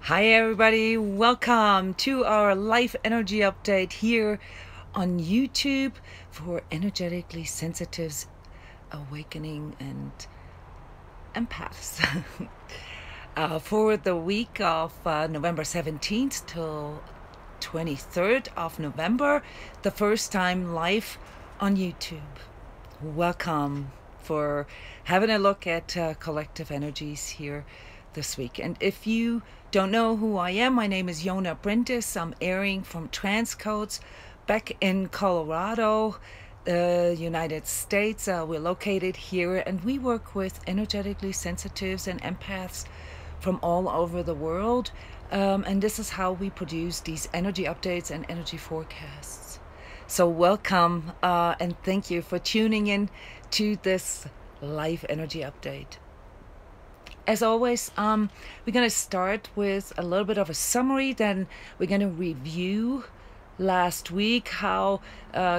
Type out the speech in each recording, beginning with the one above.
Hi everybody, welcome to our life energy update here on YouTube for energetically sensitives, awakening and empaths. For the week of November 17th till 23rd of November, the first time live on YouTube. Welcome for having a look at collective energies here this week. And if you don't know who I am, my name is Jona Bryndis. I'm airing from transCODES back in Colorado, United States. We're located here and we work with energetically sensitives and empaths from all over the world. And this is how we produce these energy updates and energy forecasts. So welcome and thank you for tuning in to this live energy update. As always, we're going to start with a little bit of a summary, then we're going to review last week how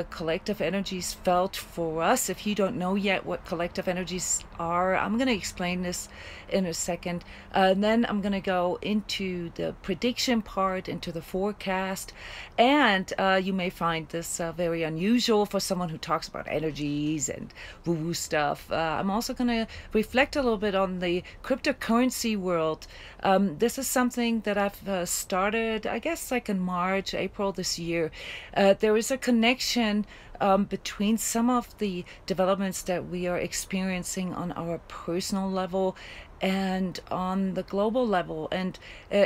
collective energies felt for us. If you don't know yet what collective energies are, I'm going to explain this in a second. Then I'm going to go into the prediction part, into the forecast, and you may find this very unusual for someone who talks about energies and woo-woo stuff. I'm also going to reflect a little bit on the cryptocurrency world. This is something that I've started, I guess, like in March, April this year. There is a connection between some of the developments that we are experiencing on our personal level and on the global level. And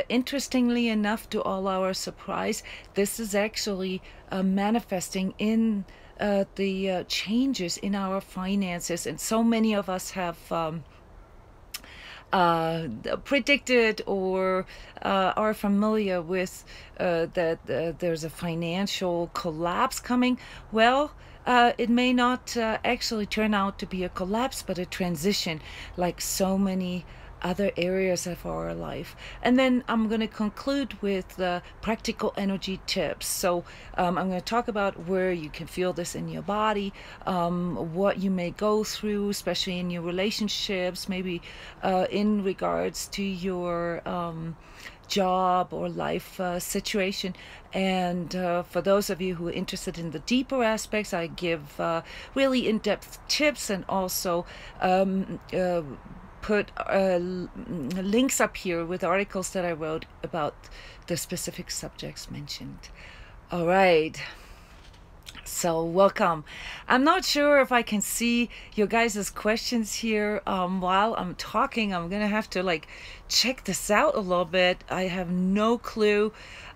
interestingly enough, to all our surprise, this is actually manifesting in the changes in our finances. And so many of us have predicted or are familiar with that there's a financial collapse coming. Well, it may not actually turn out to be a collapse, but a transition, like so many other areas of our life. And then I'm going to conclude with practical energy tips. So I'm going to talk about where you can feel this in your body, what you may go through, especially in your relationships, maybe in regards to your job or life situation. And for those of you who are interested in the deeper aspects, I give really in-depth tips and also put links up here with articles that I wrote about the specific subjects mentioned. All right. So welcome. I'm not sure if I can see your guys' questions here while I'm talking. I'm gonna have to check this out a little bit. I have no clue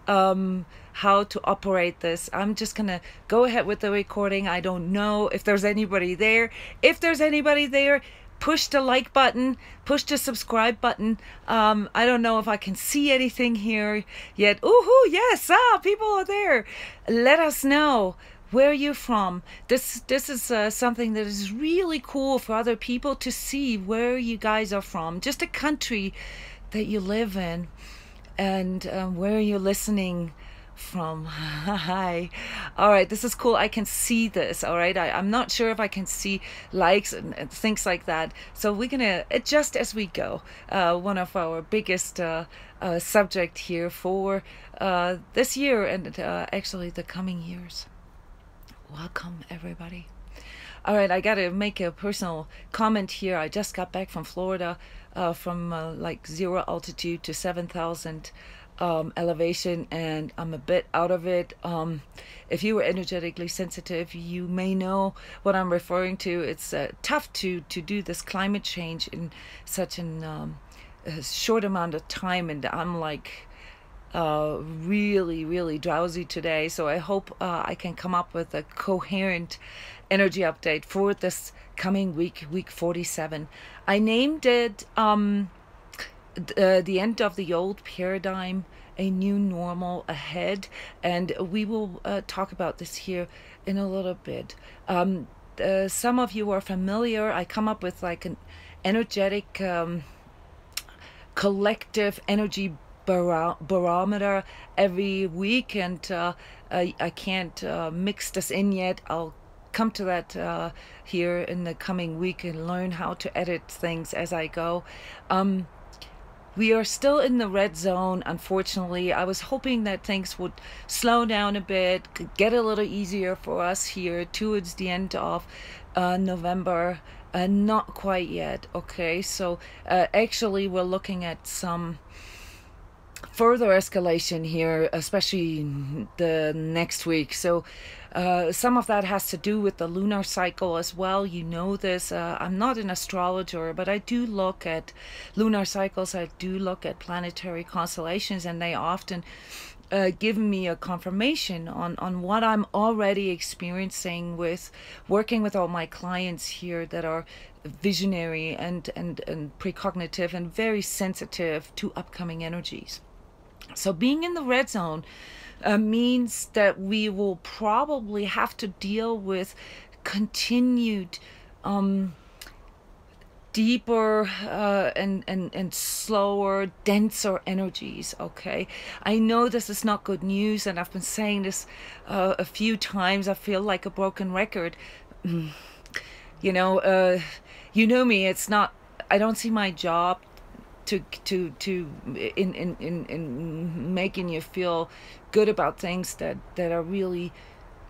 how to operate this. I'm just gonna go ahead with the recording. I don't know if there's anybody there. If there's anybody there, push the like button, push the subscribe button. I don't know if I can see anything here yet. Ooh, yes, people are there. Let us know where you're from. This is something that is really cool for other people to see where you guys are from, just a country that you live in, and where you're listening from. Hi. All right, this is cool. I can see this. All right, I'm not sure if I can see likes and things like that, so we're gonna adjust as we go. One of our biggest subject here for this year and actually the coming years. Welcome everybody. All right, I gotta make a personal comment here. I just got back from Florida, from 0 altitude to 7,000 elevation, and I'm a bit out of it. If you were energetically sensitive, you may know what I'm referring to. It's tough to do this climate change in such a short amount of time, and I'm really drowsy today. So I hope I can come up with a coherent energy update for this coming week 47. I named it the end of the old paradigm, a new normal ahead, and we will talk about this here in a little bit. Some of you are familiar. I come up with an energetic collective energy barometer every week, and I can't mix this in yet. I'll come to that here in the coming week and learn how to edit things as I go. we are still in the red zone, unfortunately. I was hoping that things would slow down a bit, could get a little easier for us here towards the end of November. Not quite yet, okay? So actually we're looking at some further escalation here, especially the next week. So some of that has to do with the lunar cycle as well. You know this. I'm not an astrologer, but I do look at lunar cycles. I do look at planetary constellations, and they often give me a confirmation on what I'm already experiencing with working with all my clients here that are visionary and precognitive and very sensitive to upcoming energies. So being in the red zone means that we will probably have to deal with continued deeper and slower, denser energies, okay? I know this is not good news, and I've been saying this a few times. I feel like a broken record. You know me, it's not, I don't see my job in making you feel good about things that are really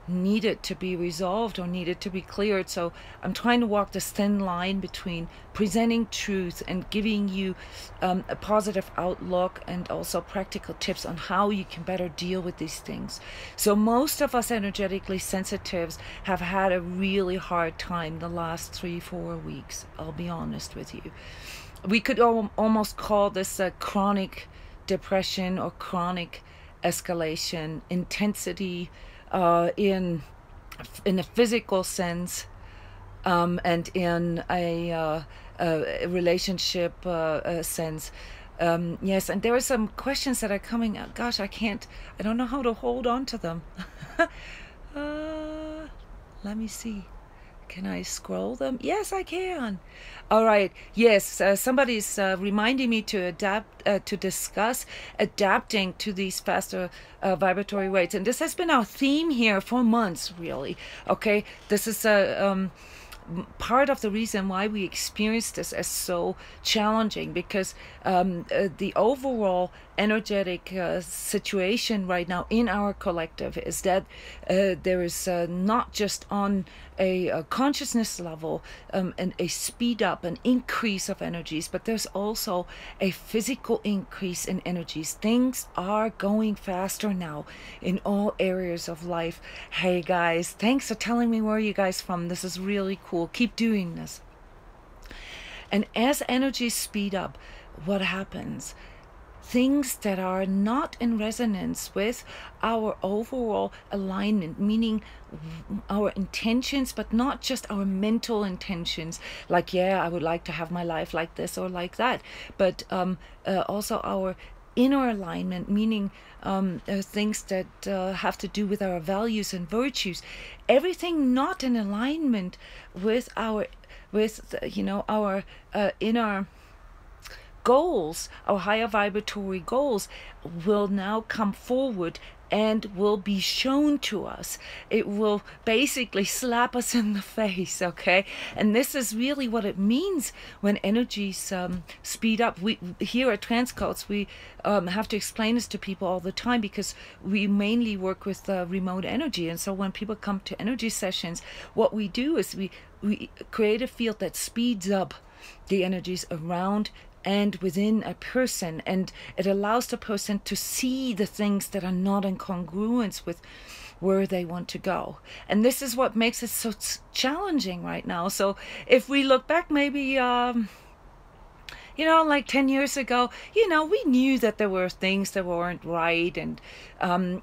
needed to be resolved or needed to be cleared. So I'm trying to walk this thin line between presenting truth and giving you a positive outlook and also practical tips on how you can better deal with these things. So most of us energetically sensitives have had a really hard time the last 3-4 weeks, I'll be honest with you. We could almost call this a chronic depression or chronic escalation, intensity in a physical sense, and in a relationship sense. Yes, and there are some questions that are coming out. Gosh, I don't know how to hold on to them. Let me see. Can I scroll them? Yes, I can. All right. Yes, somebody's reminding me to discuss adapting to these faster vibratory rates. And this has been our theme here for months, really. Okay, this is part of the reason why we experience this as so challenging, because the overall energetic situation right now in our collective is that there is not just on a consciousness level and a speed up, an increase of energies, but there's also a physical increase in energies. Things are going faster now in all areas of life. Hey guys, thanks for telling me where you guys from. This is really cool. Keep doing this. And as energies speed up, what happens? Things that are not in resonance with our overall alignment, meaning our intentions, but not just our mental intentions, like, yeah, I would like to have my life like this or like that, but also our inner alignment, meaning things that have to do with our values and virtues. Everything not in alignment with our inner goals, our higher vibratory goals, will now come forward and will be shown to us. It will basically slap us in the face, okay? And this is really what it means when energies speed up. We here at transCODES, we have to explain this to people all the time, because we mainly work with remote energy. And so when people come to energy sessions, what we do is we create a field that speeds up the energies around and within a person, and it allows the person to see the things that are not in congruence with where they want to go. And this is what makes it so challenging right now. So if we look back, maybe like 10 years ago, we knew that there were things that weren't right. And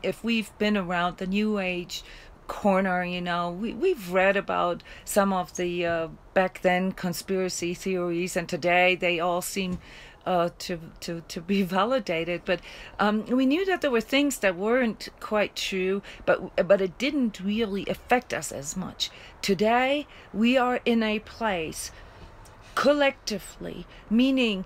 if we've been around the New Age corner, we've read about some of the back then conspiracy theories, and today they all seem to be validated. But we knew that there were things that weren't quite true, but it didn't really affect us as much. Today we are in a place collectively, meaning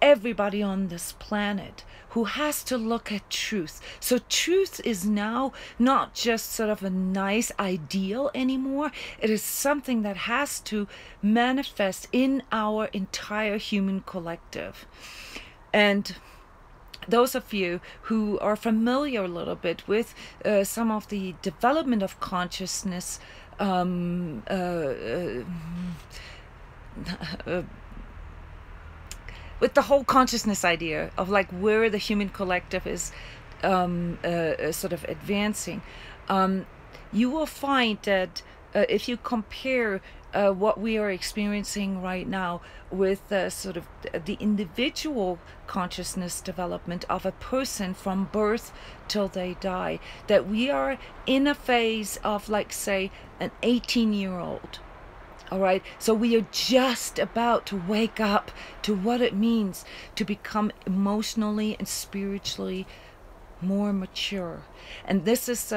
everybody on this planet who has to look at truth. So truth is now not just sort of a nice ideal anymore. It is something that has to manifest in our entire human collective. And those of you who are familiar a little bit with some of the development of consciousness, with the whole consciousness idea of like where the human collective is sort of advancing, you will find that if you compare what we are experiencing right now with sort of the individual consciousness development of a person from birth till they die, that we are in a phase of, like, say, an 18-year-old. All right, so we are just about to wake up to what it means to become emotionally and spiritually more mature. And this is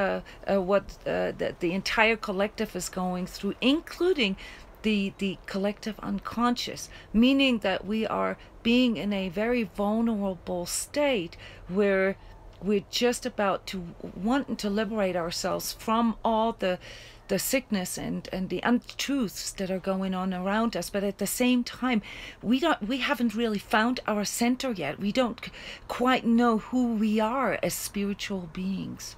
what the entire collective is going through, including the collective unconscious, meaning that we are being in a very vulnerable state where we're just about to want to liberate ourselves from all the sickness and the untruths that are going on around us. But at the same time, we haven't really found our center yet. We don't quite know who we are as spiritual beings.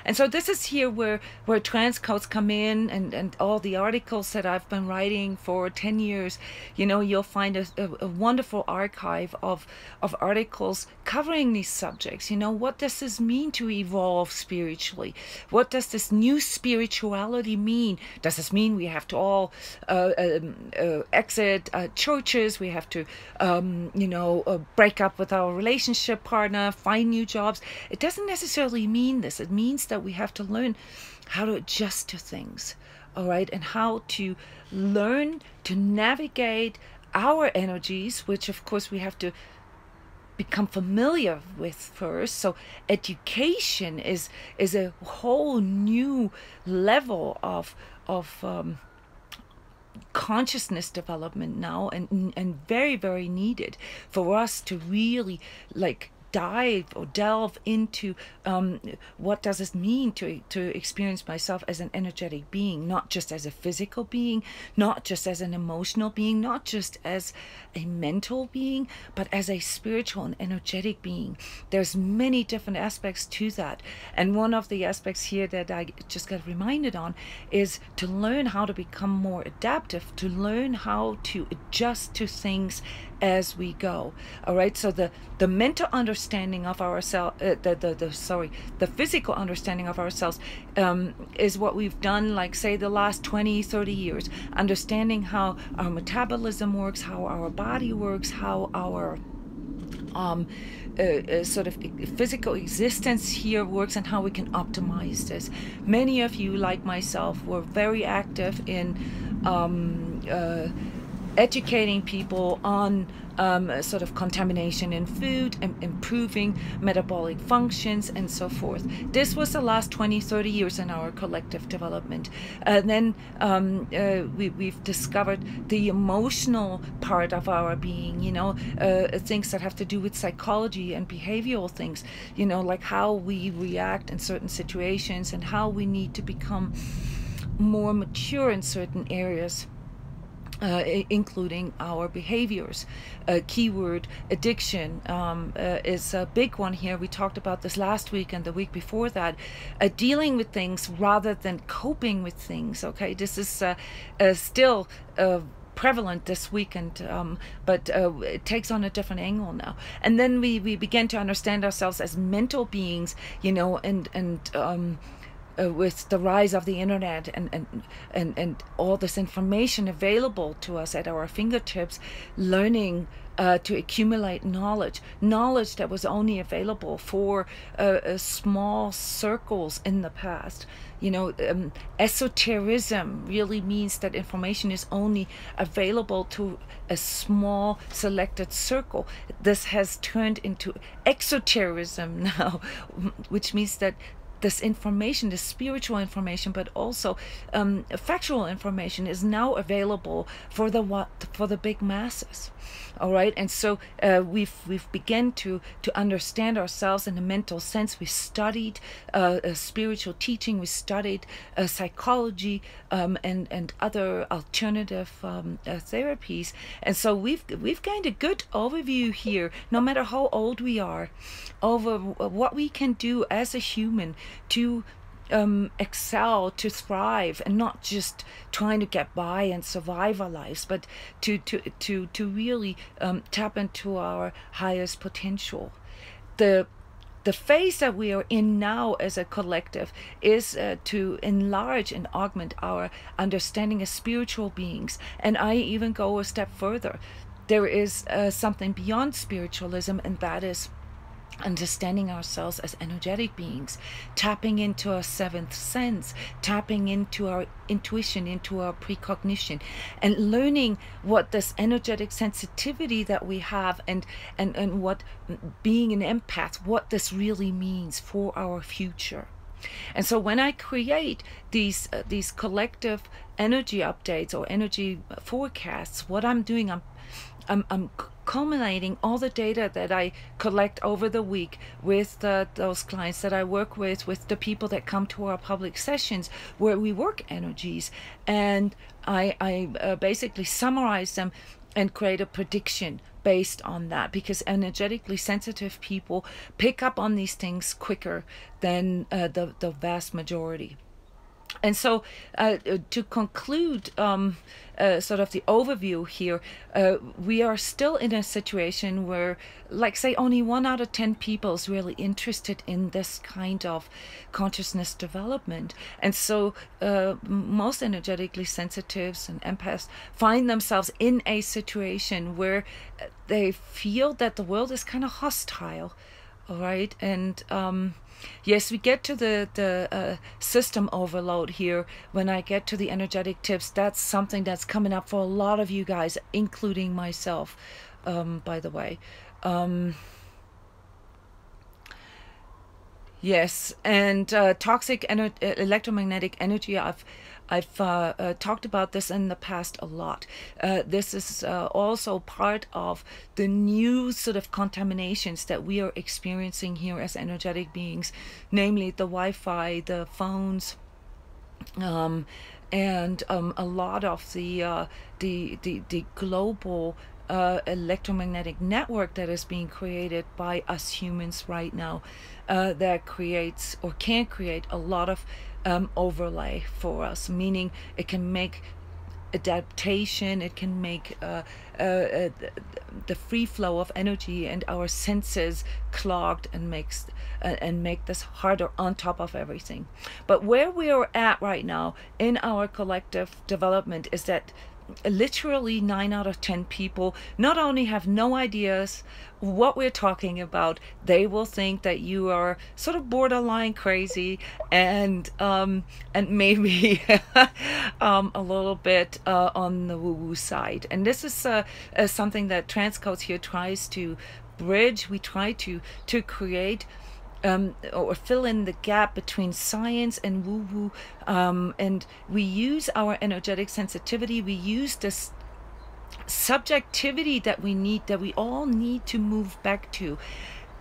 And so this is here where transCODES come in, and all the articles that I've been writing for 10 years, you know, you'll find a wonderful archive of articles covering these subjects. You know, what does this mean to evolve spiritually? What does this new spirituality mean? Does this mean we have to all exit churches? We have to, break up with our relationship partner, find new jobs? It doesn't necessarily mean this. It means that we have to learn how to adjust to things, all right, and how to learn to navigate our energies, which of course we have to become familiar with first. So education is a whole new level of consciousness development now, and very, very needed for us to really, like, dive or delve into what does it mean to experience myself as an energetic being, not just as a physical being, not just as an emotional being, not just as a mental being, but as a spiritual and energetic being. There's many different aspects to that, and one of the aspects here that I just got reminded on is to learn how to become more adaptive, to learn how to adjust to things as we go. All right, so the mental understanding of ourselves, the physical understanding of ourselves is what we've done, like, say, the last 20-30 years, understanding how our metabolism works, how our body works, how our sort of physical existence here works, and how we can optimize this. Many of you, like myself, were very active in educating people on sort of contamination in food and improving metabolic functions and so forth. This was the last 20-30 years in our collective development. And then we've discovered the emotional part of our being, you know, things that have to do with psychology and behavioral things, you know, like how we react in certain situations and how we need to become more mature in certain areas. Including our behaviors. Keyword addiction is a big one here. We talked about this last week and the week before that. Dealing with things rather than coping with things. Okay, this is still prevalent this weekend, but it takes on a different angle now. And then we began to understand ourselves as mental beings, you know, and with the rise of the internet and all this information available to us at our fingertips, learning to accumulate knowledge that was only available for small circles in the past. You know, esotericism really means that information is only available to a small selected circle. This has turned into exotericism now, which means that this information, this spiritual information, but also factual information, is now available for the big masses. All right, and so we've begun to understand ourselves in a mental sense. We studied spiritual teaching, we studied psychology, and other alternative therapies, and so we've gained a good overview here, no matter how old we are, over what we can do as a human to excel, to thrive, and not just trying to get by and survive our lives, but to really tap into our highest potential. The phase that we are in now as a collective is to enlarge and augment our understanding as spiritual beings. And I even go a step further. There is something beyond spiritualism, and that is understanding ourselves as energetic beings, tapping into our seventh sense, tapping into our intuition, into our precognition, and learning what this energetic sensitivity that we have, and what being an empath, what this really means for our future. And so when I create these collective energy updates or energy forecasts, what I'm doing, I'm culminating all the data that I collect over the week with those clients that I work with the people that come to our public sessions where we work energies, and I basically summarize them and create a prediction based on that, because energetically sensitive people pick up on these things quicker than the vast majority. And so to conclude sort of the overview here, we are still in a situation where, like, say, only 1 out of 10 people is really interested in this kind of consciousness development. And so most energetically sensitives and empaths find themselves in a situation where they feel that the world is kind of hostile. All right, and yes, we get to the system overload here. When I get to the energetic tips, that's something that's coming up for a lot of you guys, including myself, by the way. Yes, and toxic electromagnetic energy, I've talked about this in the past a lot. This is also part of the new sort of contaminations that we are experiencing here as energetic beings, namely the Wi-Fi, the phones, and a lot of the global electromagnetic network that is being created by us humans right now, that creates or can create a lot of overlay for us, meaning it can make adaptation, it can make the free flow of energy and our senses clogged, and make this harder on top of everything. But where we are at right now in our collective development is that literally 9 out of 10 people not only have no ideas what we're talking about, they will think that you are sort of borderline crazy and maybe a little bit on the woo-woo side. And this is something that transCODES here tries to bridge. We try to create or fill in the gap between science and woo-woo, and we use our energetic sensitivity, we use this subjectivity that we all need to move back to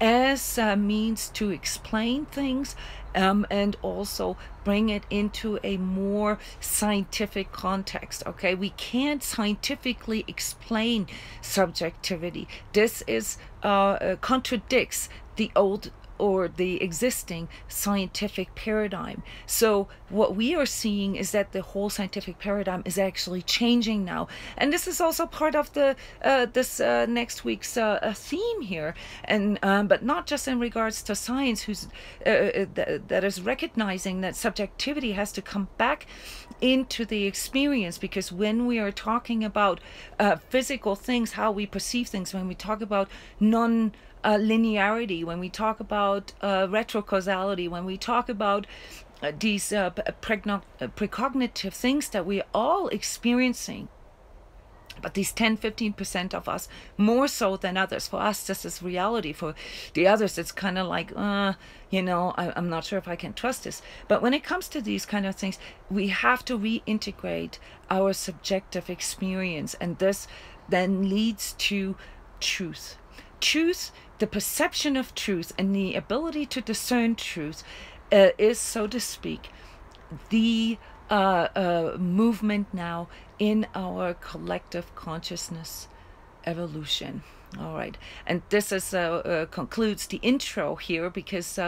as a means to explain things, and also bring it into a more scientific context. Okay, we can't scientifically explain subjectivity. This is contradicts the old or the existing scientific paradigm. So what we are seeing is that the whole scientific paradigm is actually changing now, and this is also part of the this next week's theme here, and but not just in regards to science, who's that is recognizing that subjectivity has to come back into the experience, because when we are talking about physical things, how we perceive things, when we talk about linearity, when we talk about retrocausality, when we talk about these precognitive things that we're all experiencing, But these 10-15% of us, more so than others. For us, this is reality. For the others, it's kind of like, I'm not sure if I can trust this. But when it comes to these kind of things, we have to reintegrate our subjective experience. And this then leads to truth. Truth, the perception of truth and the ability to discern truth is, so to speak, the movement now in our collective consciousness evolution. All right, and this is concludes the intro here, because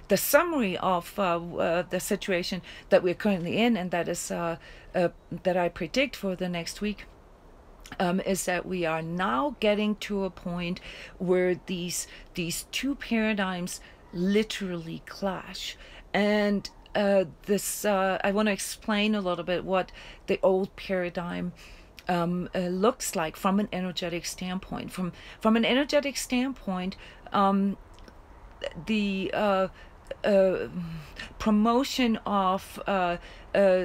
the summary of the situation that we're currently in, and that is that I predict for the next week, is that we are now getting to a point where these two paradigms literally clash. And I want to explain a little bit what the old paradigm looks like from an energetic standpoint. From an energetic standpoint, the promotion of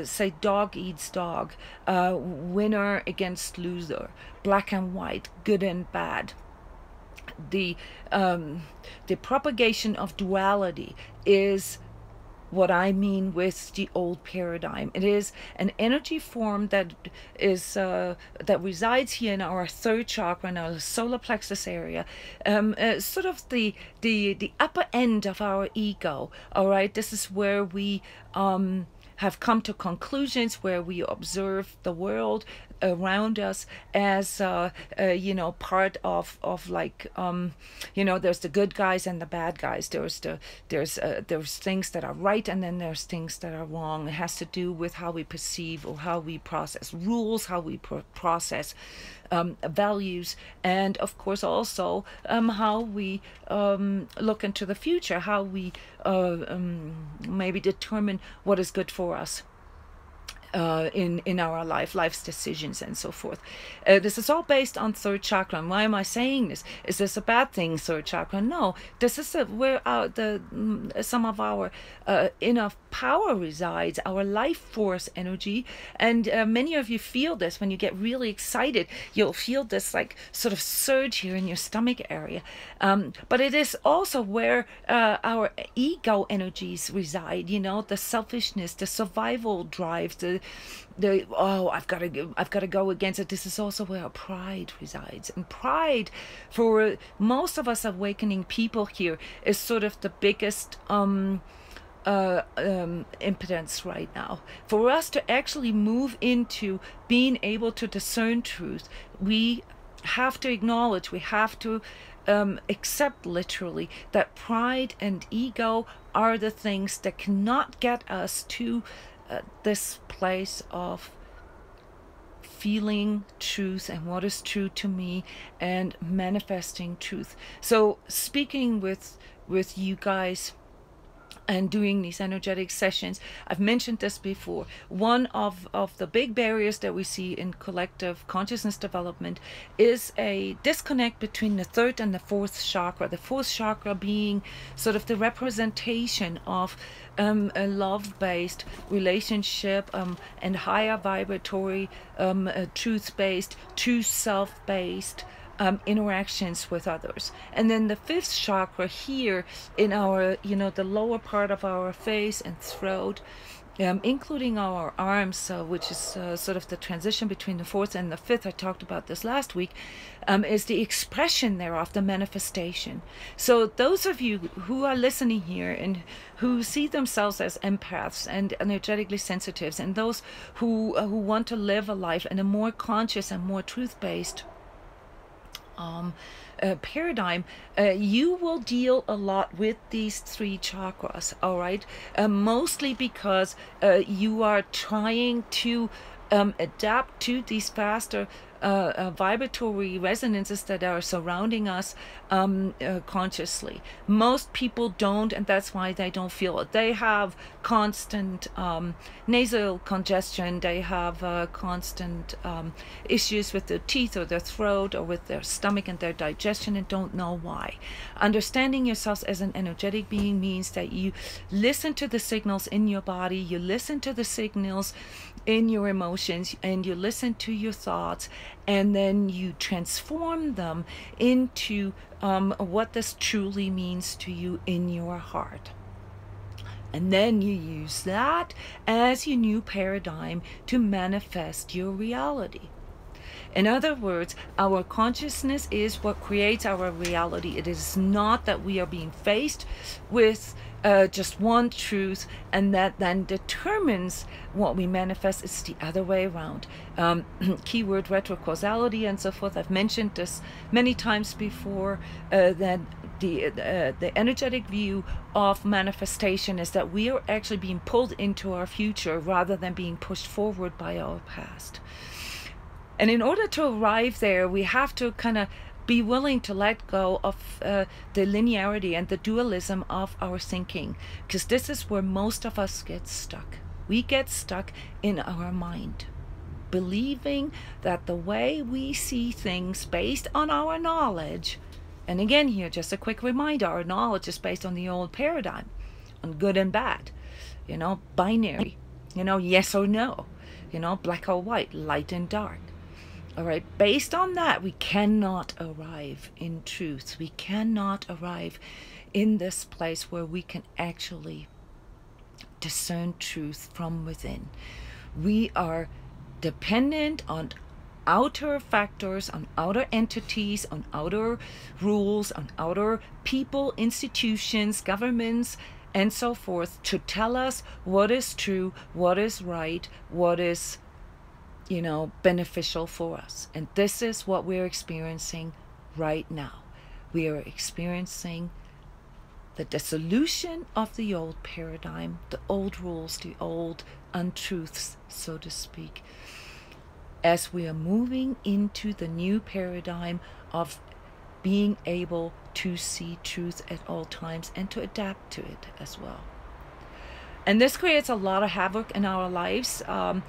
say dog eats dog, winner against loser, black and white, good and bad. The propagation of duality is what I mean with the old paradigm. It is an energy form that is that resides here in our third chakra, in our solar plexus area, sort of the upper end of our ego. All right, this is where we have come to conclusions, where we observe the world around us as part of like there's the good guys and the bad guys. There's things that are right, and then there's things that are wrong. It has to do with how we perceive or how we process rules, how we process values, and of course also how we look into the future, how we maybe determine what is good for us in our life's decisions and so forth. This is all based on third chakra. And why am I saying this? Is this a bad thing, third chakra? No, this is where some of our inner power resides, our life force energy. And many of you feel this when you get really excited. You'll feel this like sort of surge here in your stomach area. But it is also where our ego energies reside. The selfishness, the survival drive, I've got to go against it. This is also where our pride resides. And pride, for most of us awakening people here, is sort of the biggest impotence right now. For us to actually move into being able to discern truth, we have to acknowledge, we have to accept literally that pride and ego are the things that cannot get us to this place of feeling truth and what is true to me and manifesting truth. So speaking with you guys and doing these energetic sessions, I've mentioned this before. One of the big barriers that we see in collective consciousness development is a disconnect between the third and the fourth chakra. The fourth chakra being sort of the representation of a love-based relationship and higher vibratory, truth-based, true self-based interactions with others. And then the fifth chakra here in our, the lower part of our face and throat, including our arms, which is sort of the transition between the fourth and the fifth. I talked about this last week, is the expression thereof, the manifestation. So those of you who are listening here and who see themselves as empaths and energetically sensitives, and those who want to live a life in a more conscious and more truth-based paradigm, you will deal a lot with these three chakras, all right? Mostly because you are trying to adapt to these faster vibratory resonances that are surrounding us consciously. Most people don't, and that's why they don't feel it. They have constant nasal congestion. They have constant issues with their teeth or their throat or with their stomach and their digestion, and don't know why. Understanding yourselves as an energetic being means that you listen to the signals in your body, you listen to the signals in your emotions, and you listen to your thoughts, and then you transform them into what this truly means to you in your heart. And then you use that as your new paradigm to manifest your reality. In other words, our consciousness is what creates our reality. It is not that we are being faced with just one truth and that then determines what we manifest. It's the other way around. Keyword retrocausality and so forth. I've mentioned this many times before, that the energetic view of manifestation is that we are actually being pulled into our future rather than being pushed forward by our past. And in order to arrive there, we have to kind of be willing to let go of the linearity and the dualism of our thinking, because this is where most of us get stuck. We get stuck in our mind, believing that the way we see things based on our knowledge, and again here, just a quick reminder, our knowledge is based on the old paradigm, on good and bad, binary, yes or no, black or white, light and dark. All right, based on that, we cannot arrive in truth. We cannot arrive in this place where we can actually discern truth from within. We are dependent on outer factors, on outer entities, on outer rules, on outer people, institutions, governments, and so forth to tell us what is true, what is right, what is beneficial for us. And this is what we're experiencing right now. We are experiencing the dissolution of the old paradigm, the old rules, the old untruths, so to speak, as we are moving into the new paradigm of being able to see truth at all times and to adapt to it as well. And this creates a lot of havoc in our lives. I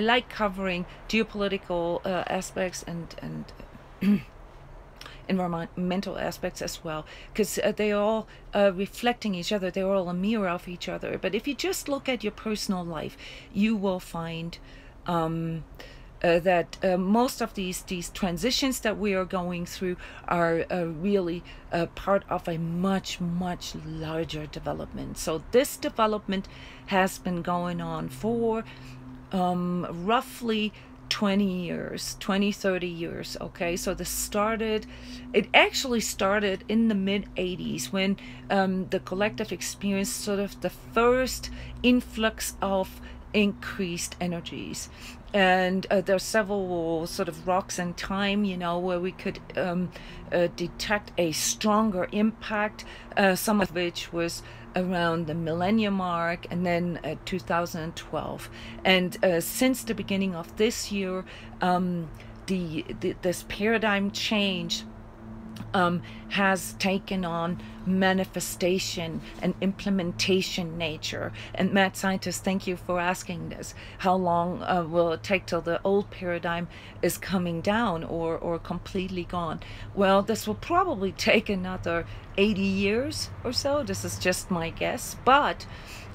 like covering geopolitical aspects and environmental aspects as well, because they're all reflecting each other. They're all a mirror of each other. But if you just look at your personal life, you will find that most of these transitions that we are going through are really part of a much larger development. So this development has been going on for roughly 30 years. Okay, so it actually started in the mid-80s when the collective experienced sort of the first influx of increased energies. And there's several sort of rocks in time, where we could detect a stronger impact, some of which was around the millennium mark, and then 2012. And since the beginning of this year, this paradigm change has taken on manifestation and implementation nature. And mad scientists, thank you for asking this. How long will it take till the old paradigm is coming down or completely gone? Well, this will probably take another 80 years or so. This is just my guess. But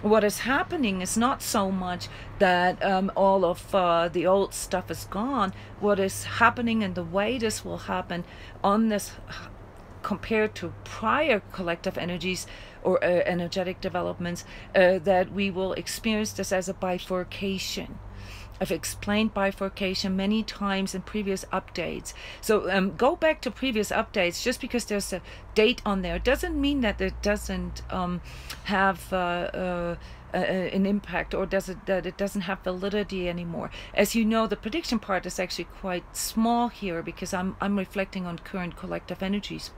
what is happening is not so much that all of the old stuff is gone. What is happening and the way this will happen on this compared to prior collective energies or energetic developments, that we will experience this as a bifurcation. I've explained bifurcation many times in previous updates. So go back to previous updates. Just because there's a date on there doesn't mean that it doesn't have an impact, or that it doesn't have validity anymore. As you know, the prediction part is actually quite small here because I'm reflecting on current collective energies.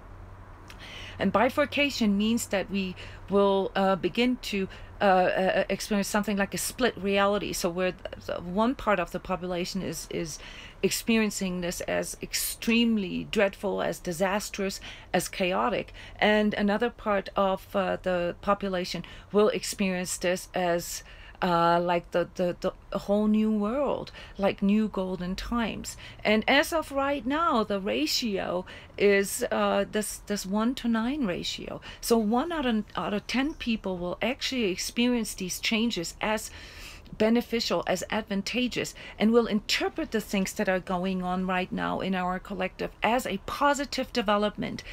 And bifurcation means that we will begin to experience something like a split reality. So where one part of the population is experiencing this as extremely dreadful, as disastrous, as chaotic, and another part of the population will experience this as like the whole new world, like new golden times. And as of right now, the ratio is this 1-to-9 ratio. So 1 out of 10 people will actually experience these changes as beneficial, as advantageous, and will interpret the things that are going on right now in our collective as a positive development.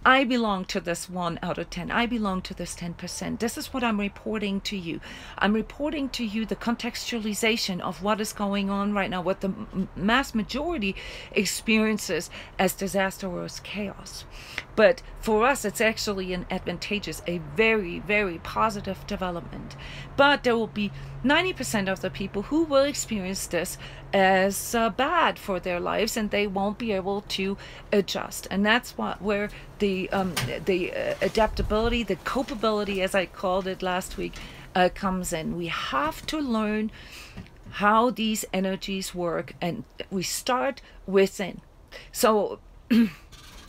I belong to this 1 out of 10. I belong to this 10%. This is what I'm reporting to you. I'm reporting to you the contextualization of what is going on right now, what the mass majority experiences as disaster or as chaos. But for us, it's actually an advantageous, a very, very positive development. But there will be 90% of the people who will experience this as bad for their lives, and they won't be able to adjust. And that's where the adaptability, the copeability, as I called it last week, comes in. We have to learn how these energies work, and we start within. So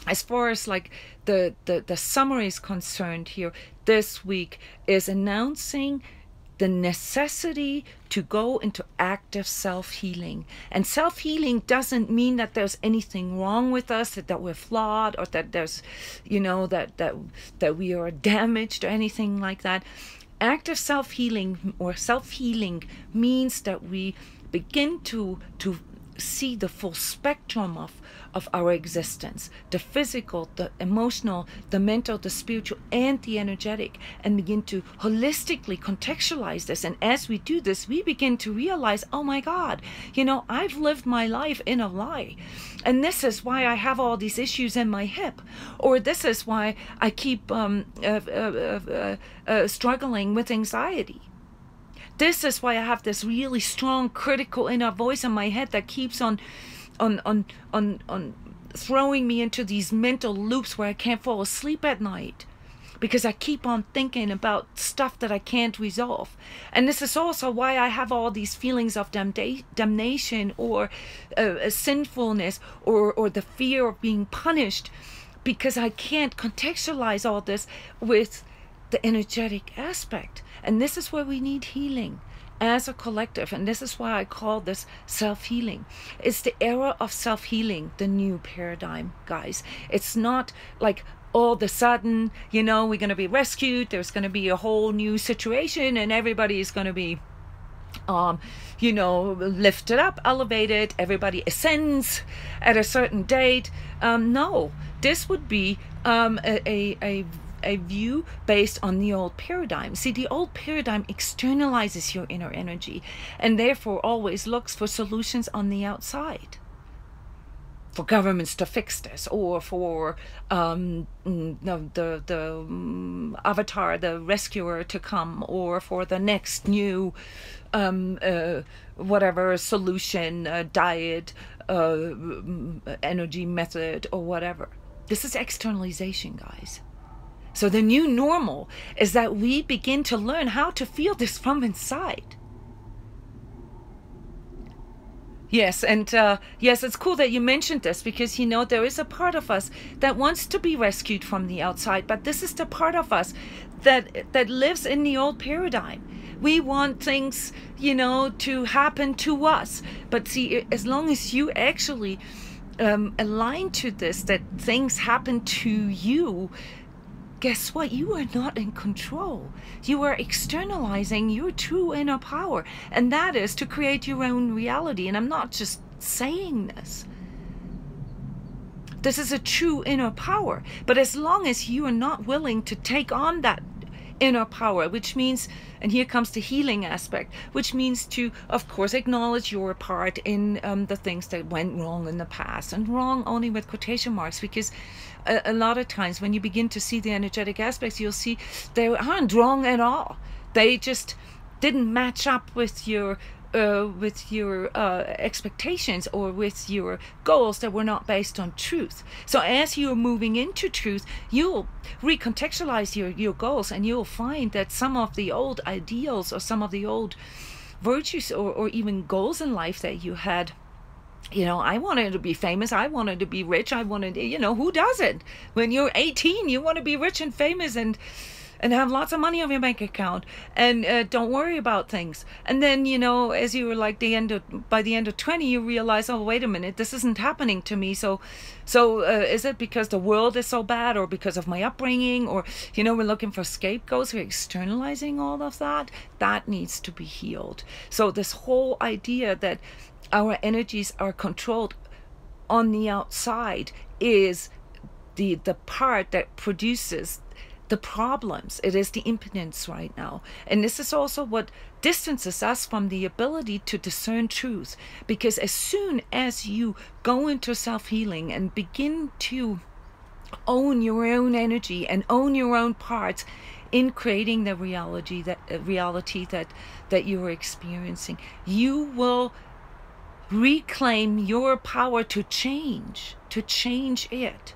as far as like the summary is concerned here, this week is announcing the necessity to go into active self-healing. And self-healing doesn't mean that there's anything wrong with us, that we're flawed, or that there's, you know, that we are damaged or anything like that. Active self-healing or self-healing means that we begin to see the full spectrum of our existence, the physical, the emotional, the mental, the spiritual, and the energetic, and begin to holistically contextualize this. And as we do this, we begin to realize, oh my God, you know, I've lived my life in a lie. And this is why I have all these issues in my hip. Or this is why I keep struggling with anxiety. This is why I have this really strong critical inner voice in my head that keeps on throwing me into these mental loops where I can't fall asleep at night, because I keep on thinking about stuff that I can't resolve. And this is also why I have all these feelings of damnation or sinfulness or the fear of being punished, because I can't contextualize all this with the energetic aspect. And this is where we need healing as a collective, and this is why I call this self-healing. It's the era of self-healing, the new paradigm, guys. It's not like all of a sudden, you know, we're going to be rescued, there's going to be a whole new situation, and everybody is going to be you know, lifted up, elevated, everybody ascends at a certain date. No, this would be a view based on the old paradigm. See, the old paradigm externalizes your inner energy, and therefore always looks for solutions on the outside. For governments to fix this, or for the avatar, the rescuer, to come, or for the next new whatever solution, diet, energy method, or whatever. This is externalization, guys. So the new normal is that we begin to learn how to feel this from inside. Yes, and yes, it's cool that you mentioned this, because, you know, there is a part of us that wants to be rescued from the outside, but this is the part of us that lives in the old paradigm. We want things, you know, to happen to us. But see, as long as you actually align to this, that things happen to you, guess what? You are not in control. You are externalizing your true inner power, and that is to create your own reality. And I'm not just saying this. This is a true inner power. But as long as you are not willing to take on that inner power, which means, and here comes the healing aspect, which means to, of course, acknowledge your part in the things that went wrong in the past, and wrong only with quotation marks, because a lot of times when you begin to see the energetic aspects, you'll see they aren't wrong at all. They just didn't match up with your expectations, or with your goals that were not based on truth. So as you're moving into truth, you'll recontextualize your goals, and you'll find that some of the old ideals, or some of the old virtues, or even goals in life that you had, you know, I wanted to be famous, I wanted to be rich, I wanted, you know, who doesn't? When you're 18, you want to be rich and famous, and and have lots of money on your bank account, and don't worry about things. And then, you know, as you were like by the end of 20, you realize, oh, wait a minute, this isn't happening to me. So is it because the world is so bad, or because of my upbringing, or, you know, we're looking for scapegoats, we're externalizing all of that. That needs to be healed. So this whole idea that our energies are controlled on the outside is the part that produces the problems. It is the impotence right now. And this is also what distances us from the ability to discern truth. Because as soon as you go into self-healing and begin to own your own energy and own your own parts in creating the reality that you are experiencing, you will reclaim your power to change it.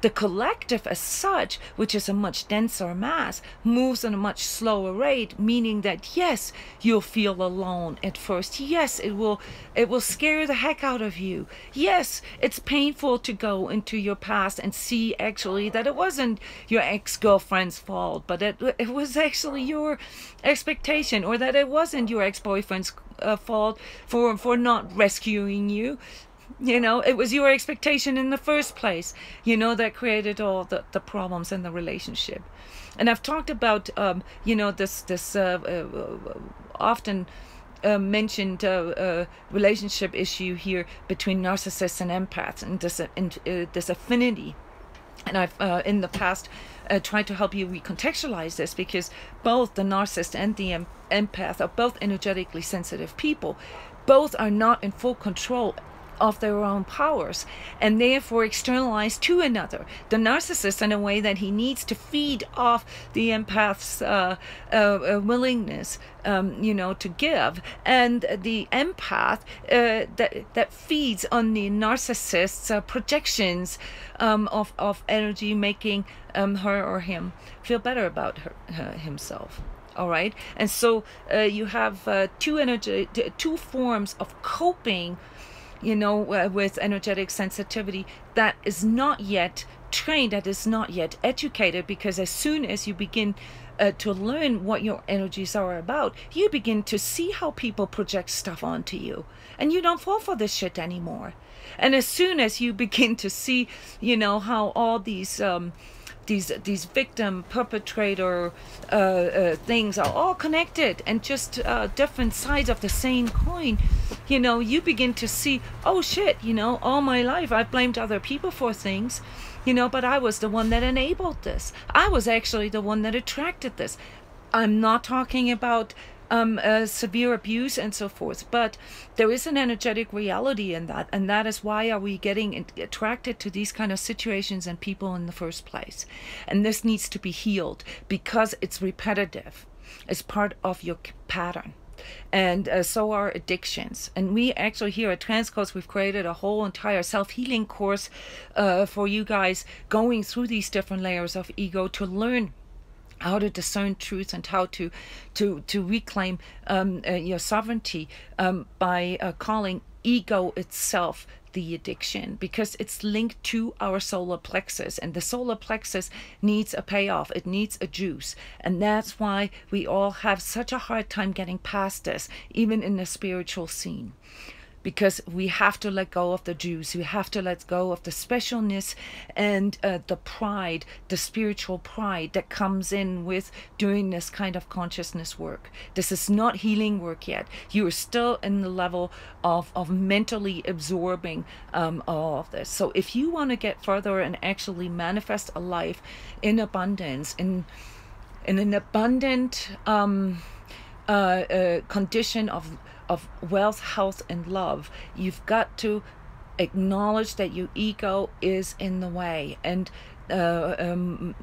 The collective as such, which is a much denser mass, moves at a much slower rate, meaning that yes, you'll feel alone at first. Yes, it will scare the heck out of you. Yes, it's painful to go into your past and see actually that it wasn't your ex-girlfriend's fault, but it was actually your expectation, or that it wasn't your ex-boyfriend's fault for not rescuing you. You know, it was your expectation in the first place, you know, that created all the problems in the relationship. And I've talked about, you know, this often mentioned relationship issue here between narcissists and empaths, and this affinity. And I've, in the past, tried to help you recontextualize this, because both the narcissist and the empath are both energetically sensitive people. Both are not in full control of their own powers, and therefore externalize to another. The narcissist, in a way that he needs to feed off the empath's willingness, you know, to give, and the empath that feeds on the narcissist's projections of energy, making her or him feel better about himself. All right, and so you have two forms of coping, you know, with energetic sensitivity that is not yet trained, that is not yet educated. Because as soon as you begin to learn what your energies are about, you begin to see how people project stuff onto you, and you don't fall for this shit anymore. And as soon as you begin to see, you know, how all these victim perpetrator things are all connected and just different sides of the same coin, you know, you begin to see, oh shit, you know, all my life I've blamed other people for things, you know, but I was the one that enabled this. I was actually the one that attracted this. I'm not talking about severe abuse and so forth, but there is an energetic reality in that, and that is why are we getting attracted to these kind of situations and people in the first place. And this needs to be healed, because it's repetitive. It's part of your pattern. And so are addictions. And we actually here at transCODES, we've created a whole entire self-healing course for you guys, going through these different layers of ego to learn how to discern truth, and how to reclaim your sovereignty by calling ego itself the addiction, because it's linked to our solar plexus, and the solar plexus needs a payoff. It needs a juice, and that's why we all have such a hard time getting past this, even in the spiritual scene. Because we have to let go of the juice. We have to let go of the specialness and the pride, the spiritual pride that comes in with doing this kind of consciousness work. This is not healing work yet. You are still in the level of mentally absorbing all of this. So if you want to get further and actually manifest a life in abundance, in an abundant condition of wealth, health, and love, you've got to acknowledge that your ego is in the way, and the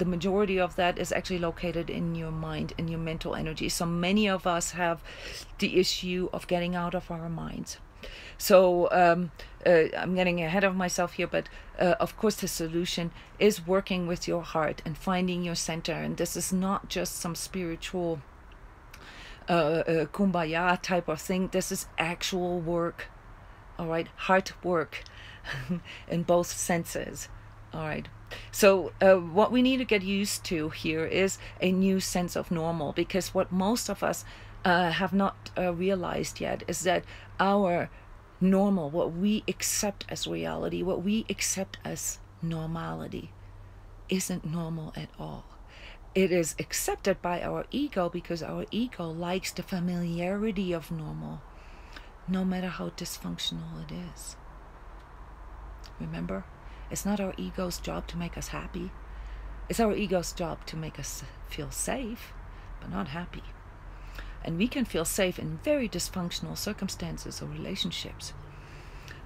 majority of that is actually located in your mind, in your mental energy. So many of us have the issue of getting out of our minds. So I'm getting ahead of myself here, but of course the solution is working with your heart and finding your center. And this is not just some spiritual kumbaya type of thing. This is actual work, all right, heart work in both senses, all right. So what we need to get used to here is a new sense of normal, because what most of us have not realized yet is that our normal, what we accept as reality, what we accept as normality, isn't normal at all. It is accepted by our ego because our ego likes the familiarity of normal, no matter how dysfunctional it is. Remember, it's not our ego's job to make us happy. It's our ego's job to make us feel safe, but not happy. And we can feel safe in very dysfunctional circumstances or relationships,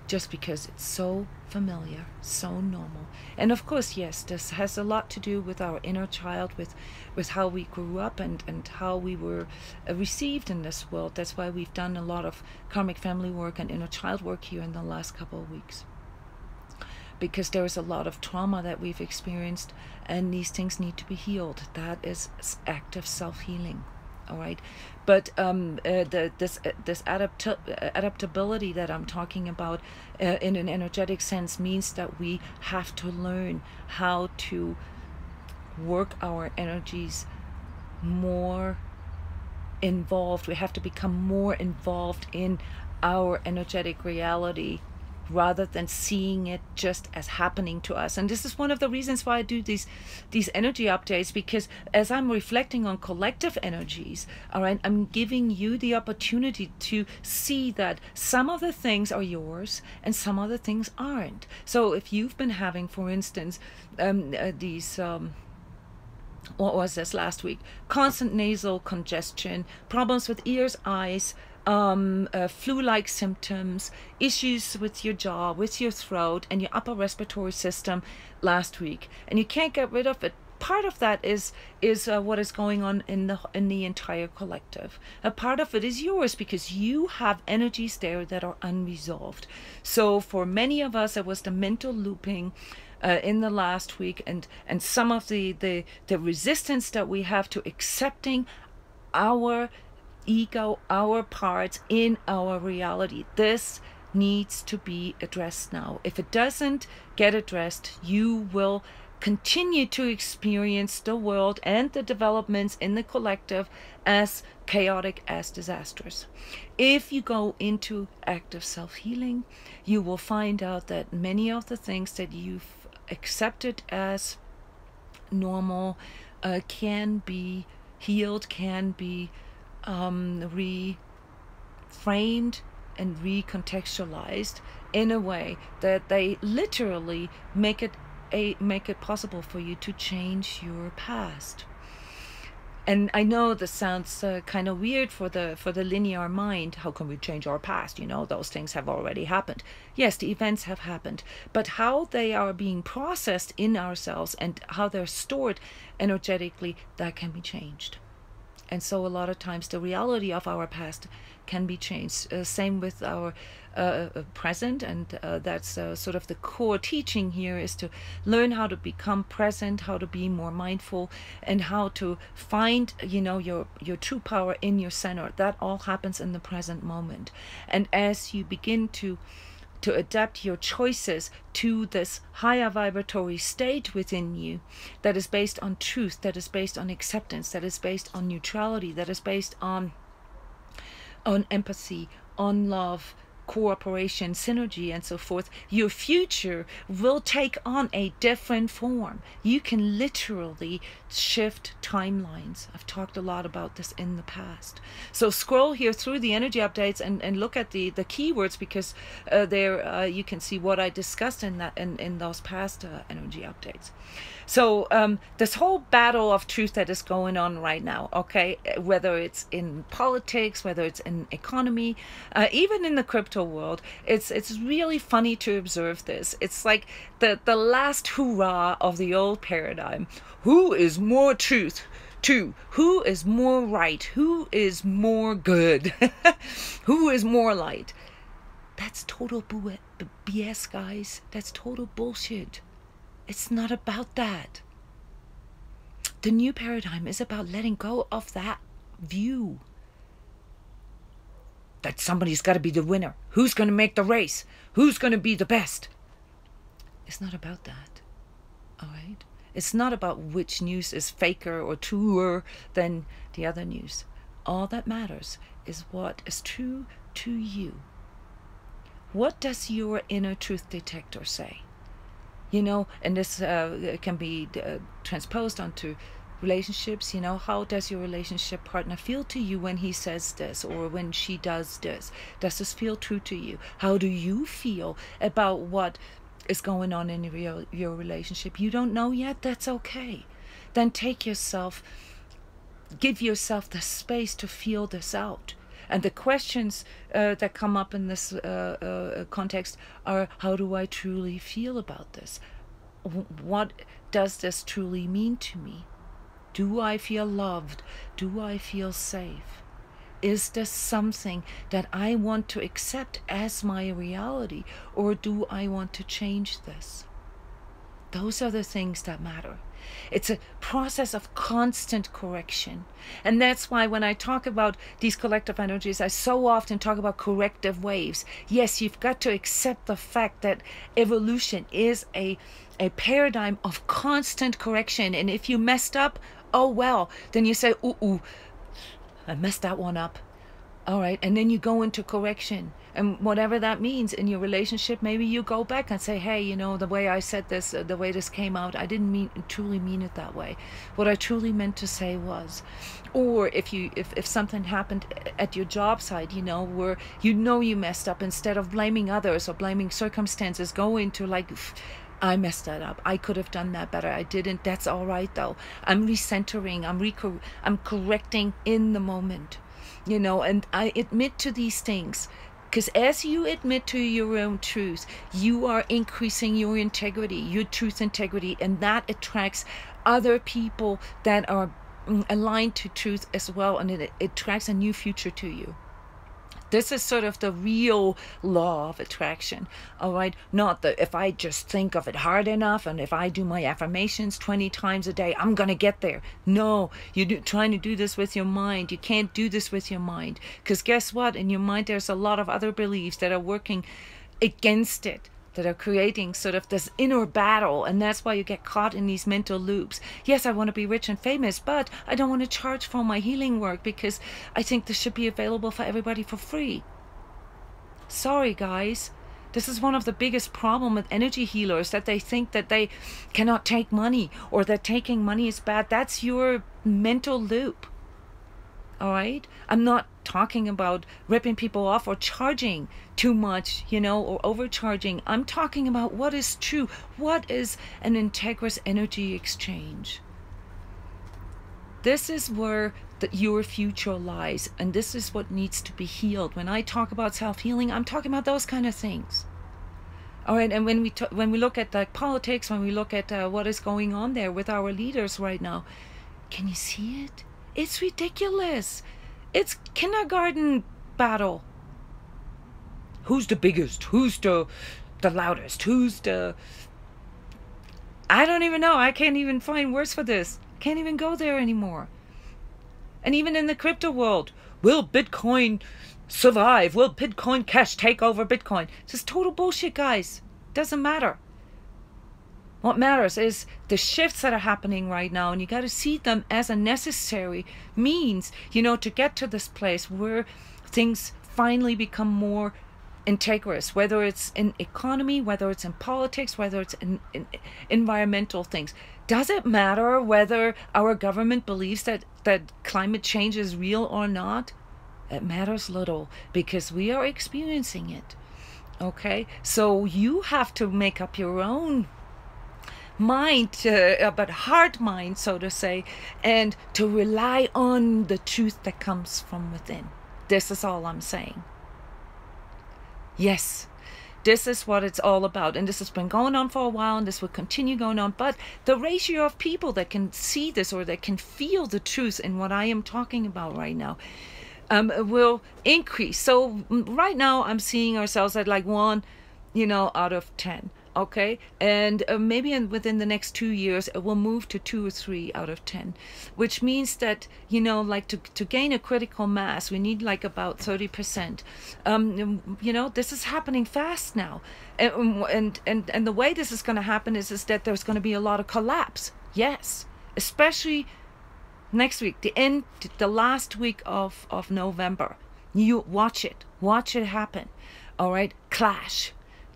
just because it's so familiar, so normal. And of course, yes, this has a lot to do with our inner child, with how we grew up and how we were received in this world. That's why we've done a lot of karmic family work and inner child work here in the last couple of weeks. Because there is a lot of trauma that we've experienced, and these things need to be healed. That is active self-healing. All right, but this adaptability that I'm talking about in an energetic sense means that we have to learn how to work our energies more involved. We have to become more involved in our energetic reality, rather than seeing it just as happening to us. And this is one of the reasons why I do these energy updates, because as I'm reflecting on collective energies, all right, I'm giving you the opportunity to see that some of the things are yours and some of the things aren't. So if you've been having, for instance, what was this last week? Constant nasal congestion, problems with ears, eyes, flu-like symptoms, issues with your jaw, with your throat, and your upper respiratory system last week, and you can't get rid of it. Part of that is what is going on in the entire collective. A part of it is yours, because you have energies there that are unresolved. So for many of us, it was the mental looping in the last week, and some of the resistance that we have to accepting our ego, our parts in our reality. This needs to be addressed now. If it doesn't get addressed, you will continue to experience the world and the developments in the collective as chaotic, as disastrous. If you go into active self-healing, you will find out that many of the things that you've accepted as normal can be healed, can be reframed and recontextualized in a way that they literally make it possible for you to change your past. And I know this sounds kind of weird for the linear mind. How can we change our past? You know, those things have already happened. Yes, the events have happened, but how they are being processed in ourselves and how they're stored energetically, that can be changed. And so a lot of times the reality of our past can be changed. Same with our present, and that's sort of the core teaching here, is to learn how to become present, how to be more mindful, and how to find, you know, your true power in your center. That all happens in the present moment. And as you begin to adapt your choices to this higher vibratory state within you that is based on truth, that is based on acceptance, that is based on neutrality, that is based on empathy, on love, cooperation, synergy, and so forth, your future will take on a different form. You can literally shift timelines. I've talked a lot about this in the past. So scroll here through the energy updates and look at the keywords, because there you can see what I discussed in those past energy updates. So this whole battle of truth that is going on right now, okay, whether it's in politics, whether it's in economy, even in the crypto world, it's really funny to observe this. It's like the last hurrah of the old paradigm. Who is more truth? Who is more right? Who is more good? Who is more light? That's total BS, guys. That's total bullshit. It's not about that. The new paradigm is about letting go of that view. That somebody's got to be the winner. Who's going to make the race? Who's going to be the best? It's not about that. All right? It's not about which news is faker or truer than the other news. All that matters is what is true to you. What does your inner truth detector say? You know, and this can be transposed onto relationships. You know, how does your relationship partner feel to you when he says this or when she does this? Does this feel true to you? How do you feel about what is going on in your relationship? You don't know yet? That's okay. Then give yourself the space to feel this out. And the questions that come up in this context are, how do I truly feel about this? What does this truly mean to me? Do I feel loved? Do I feel safe? Is this something that I want to accept as my reality, or do I want to change this? Those are the things that matter. It's a process of constant correction. And that's why when I talk about these collective energies, I so often talk about corrective waves. Yes, you've got to accept the fact that evolution is a paradigm of constant correction. And if you messed up, oh well, then you say, ooh, I messed that one up. All right, and then you go into correction. And whatever that means in your relationship, maybe you go back and say, hey, you know, the way I said this, the way this came out, I didn't truly mean it that way. What I truly meant to say was. Or if something happened at your job site, you know, where you know you messed up, instead of blaming others or blaming circumstances, go into like, I messed that up. I could have done that better. I didn't. That's all right, though. I'm recentering. I'm correcting in the moment, you know, and I admit to these things. Because as you admit to your own truth, you are increasing your integrity, your truth integrity, and that attracts other people that are aligned to truth as well, and it attracts a new future to you. This is sort of the real law of attraction, all right? Not that if I just think of it hard enough and if I do my affirmations 20 times a day, I'm going to get there. No, you're trying to do this with your mind. You can't do this with your mind. Because guess what? In your mind, there's a lot of other beliefs that are working against it, that are creating sort of this inner battle, and that's why you get caught in these mental loops. Yes, I want to be rich and famous, but I don't want to charge for my healing work because I think this should be available for everybody for free. Sorry, guys. This is one of the biggest problems with energy healers, that they think that they cannot take money or that taking money is bad. That's your mental loop. All right? I'm not talking about ripping people off or charging too much, you know, or overcharging. I'm talking about what is true. What is an integrous energy exchange? This is where your future lies, and this is what needs to be healed. When I talk about self-healing, I'm talking about those kind of things. All right, and when we look at like politics, when we look at what is going on there with our leaders right now, can you see it? It's ridiculous. It's kindergarten battle. Who's the biggest? Who's the loudest? Who's the... I don't even know. I can't even find words for this. Can't even go there anymore. And even in the crypto world, will Bitcoin survive? Will Bitcoin Cash take over Bitcoin? This is total bullshit, guys. Doesn't matter. What matters is the shifts that are happening right now, and you got to see them as a necessary means, you know, to get to this place where things finally become more integrous, whether it's in economy, whether it's in politics, whether it's in environmental things. Does it matter whether our government believes that climate change is real or not? It matters little, because we are experiencing it. Okay, so you have to make up your own mind, but heart mind, so to say, and to rely on the truth that comes from within. This is all I'm saying. Yes, this is what it's all about, and this has been going on for a while, and this will continue going on, but the ratio of people that can see this or that can feel the truth in what I am talking about right now will increase. So right now I'm seeing ourselves at like 1, you know, out of 10. Okay, and maybe within the next 2 years it will move to 2 or 3 out of 10, which means that, you know, like to gain a critical mass we need like about 30%. You know, this is happening fast now, and the way this is going to happen is that there's going to be a lot of collapse. Yes, especially next week, the last week of November. You watch it happen. All right, clash,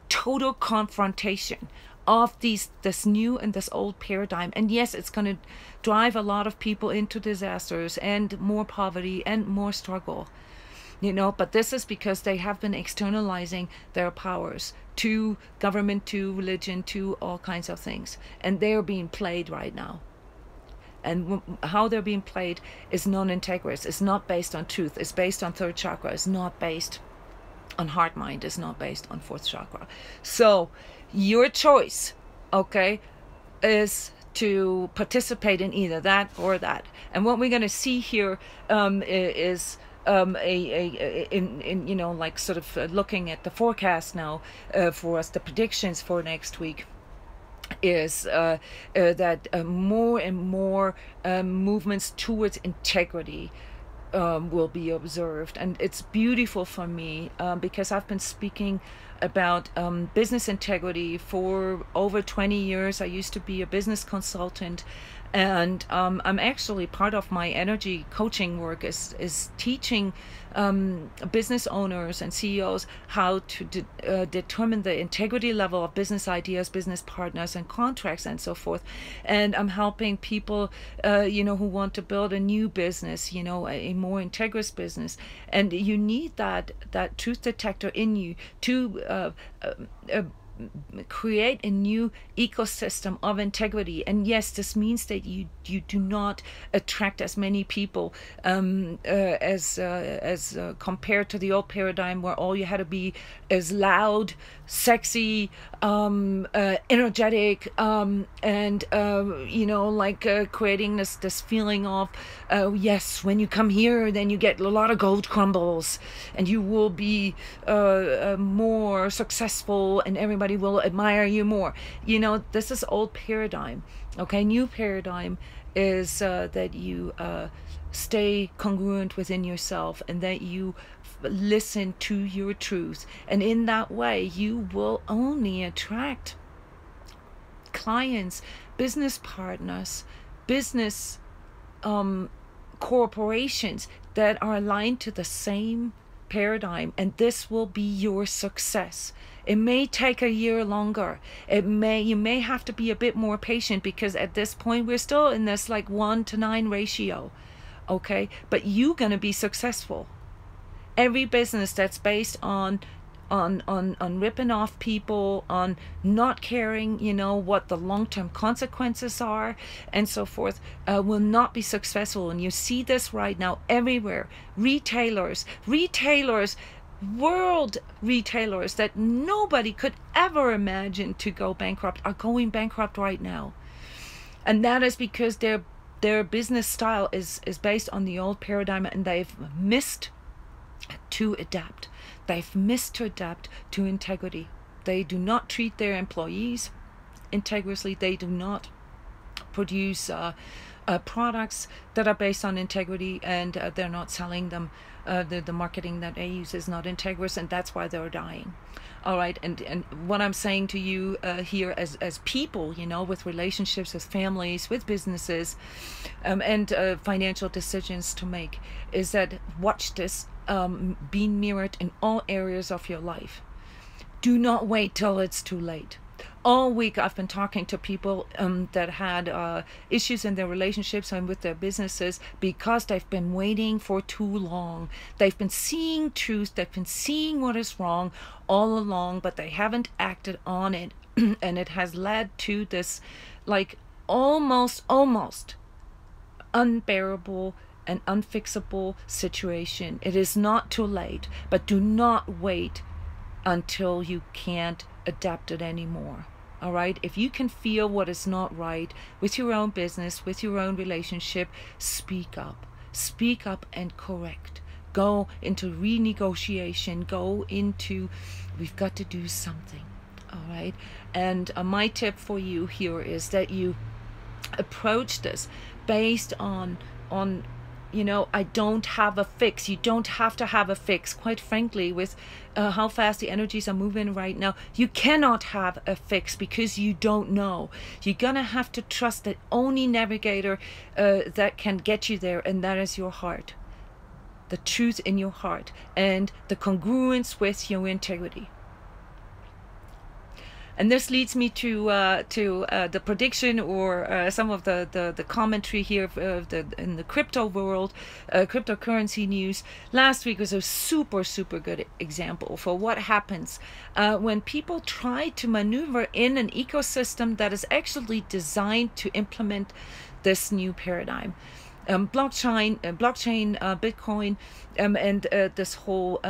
total confrontation of this new and this old paradigm. And yes, it's going to drive a lot of people into disasters and more poverty and more struggle, you know, but this is because they have been externalizing their powers to government, to religion, to all kinds of things, and they're being played right now. And how they're being played is non-integrous. It's not based on truth. It's based on third chakra. It's not based on heart mind. Is not based on fourth chakra. So your choice, okay, is to participate in either that or that. And what we're going to see here is in you know, like sort of looking at the forecast now for us, the predictions for next week, is that more and more movements towards integrity will be observed. And it's beautiful for me because I've been speaking about business integrity for over 20 years. I used to be a business consultant, and I'm actually, part of my energy coaching work is teaching business owners and CEOs how to determine the integrity level of business ideas, business partners, and contracts, and so forth. And I'm helping people, you know, who want to build a new business, you know, a more integrous business. And you need that truth detector in you to create a new ecosystem of integrity. And yes, this means that you do not attract as many people as compared to the old paradigm, where all you had to be is loud, sexy, energetic, and you know, like creating this feeling of yes, when you come here, then you get a lot of gold crumbles, and you will be more successful, and everybody will admire you more. You know, this is old paradigm. Okay, new paradigm is that you stay congruent within yourself, and that you listen to your truth, and in that way you will only attract clients, business partners, business corporations that are aligned to the same paradigm, and this will be your success. It may take a year longer. You may have to be a bit more patient, because at this point we're still in this like 1-to-9 ratio. Okay, but you're going to be successful. Every business that's based on ripping off people, on not caring, you know, what the long-term consequences are, and so forth, will not be successful. And you see this right now everywhere. Retailers, world retailers that nobody could ever imagine to go bankrupt are going bankrupt right now. And that is because their business style is based on the old paradigm, and they've missed to adapt. They've missed to adapt to integrity. They do not treat their employees integriously. They do not produce products that are based on integrity, and they're not selling them. The marketing that they use is not integrous, and that's why they're dying. All right, and what I'm saying to you here as people, you know, with relationships, with families, with businesses, and financial decisions to make, is that watch this being mirrored in all areas of your life. Do not wait till it's too late. All week I've been talking to people that had issues in their relationships and with their businesses because they've been waiting for too long. They've been seeing truth, they've been seeing what is wrong all along, but they haven't acted on it. And it has led to this like almost unbearable and unfixable situation. It is not too late, but do not wait until you can't adapt it anymore. All right, if you can feel what is not right with your own business, with your own relationship, speak up and correct. Go into renegotiation, go into, we've got to do something. All right. And my tip for you here is that you approach this based on I don't have a fix. You don't have to have a fix. Quite frankly, with how fast the energies are moving right now, you cannot have a fix because you don't know. You're gonna have to trust the only navigator that can get you there, and that is your heart, the truth in your heart, and the congruence with your integrity. And this leads me to the prediction, or some of the commentary here in the crypto world, cryptocurrency news. Last week was a super good example for what happens when people try to maneuver in an ecosystem that is actually designed to implement this new paradigm. Blockchain, Bitcoin, and this whole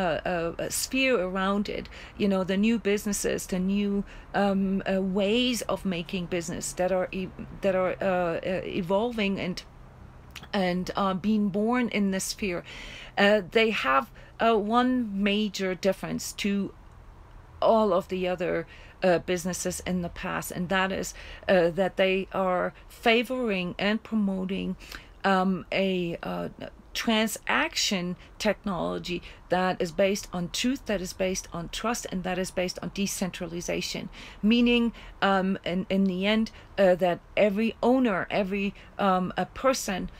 sphere around it. The new businesses, the new ways of making business that are evolving and being born in this sphere. They have one major difference to all of the other businesses in the past, and that is that they are favoring and promoting a transaction technology that is based on truth, that is based on trust, and that is based on decentralization. Meaning, in the end, that every owner, every person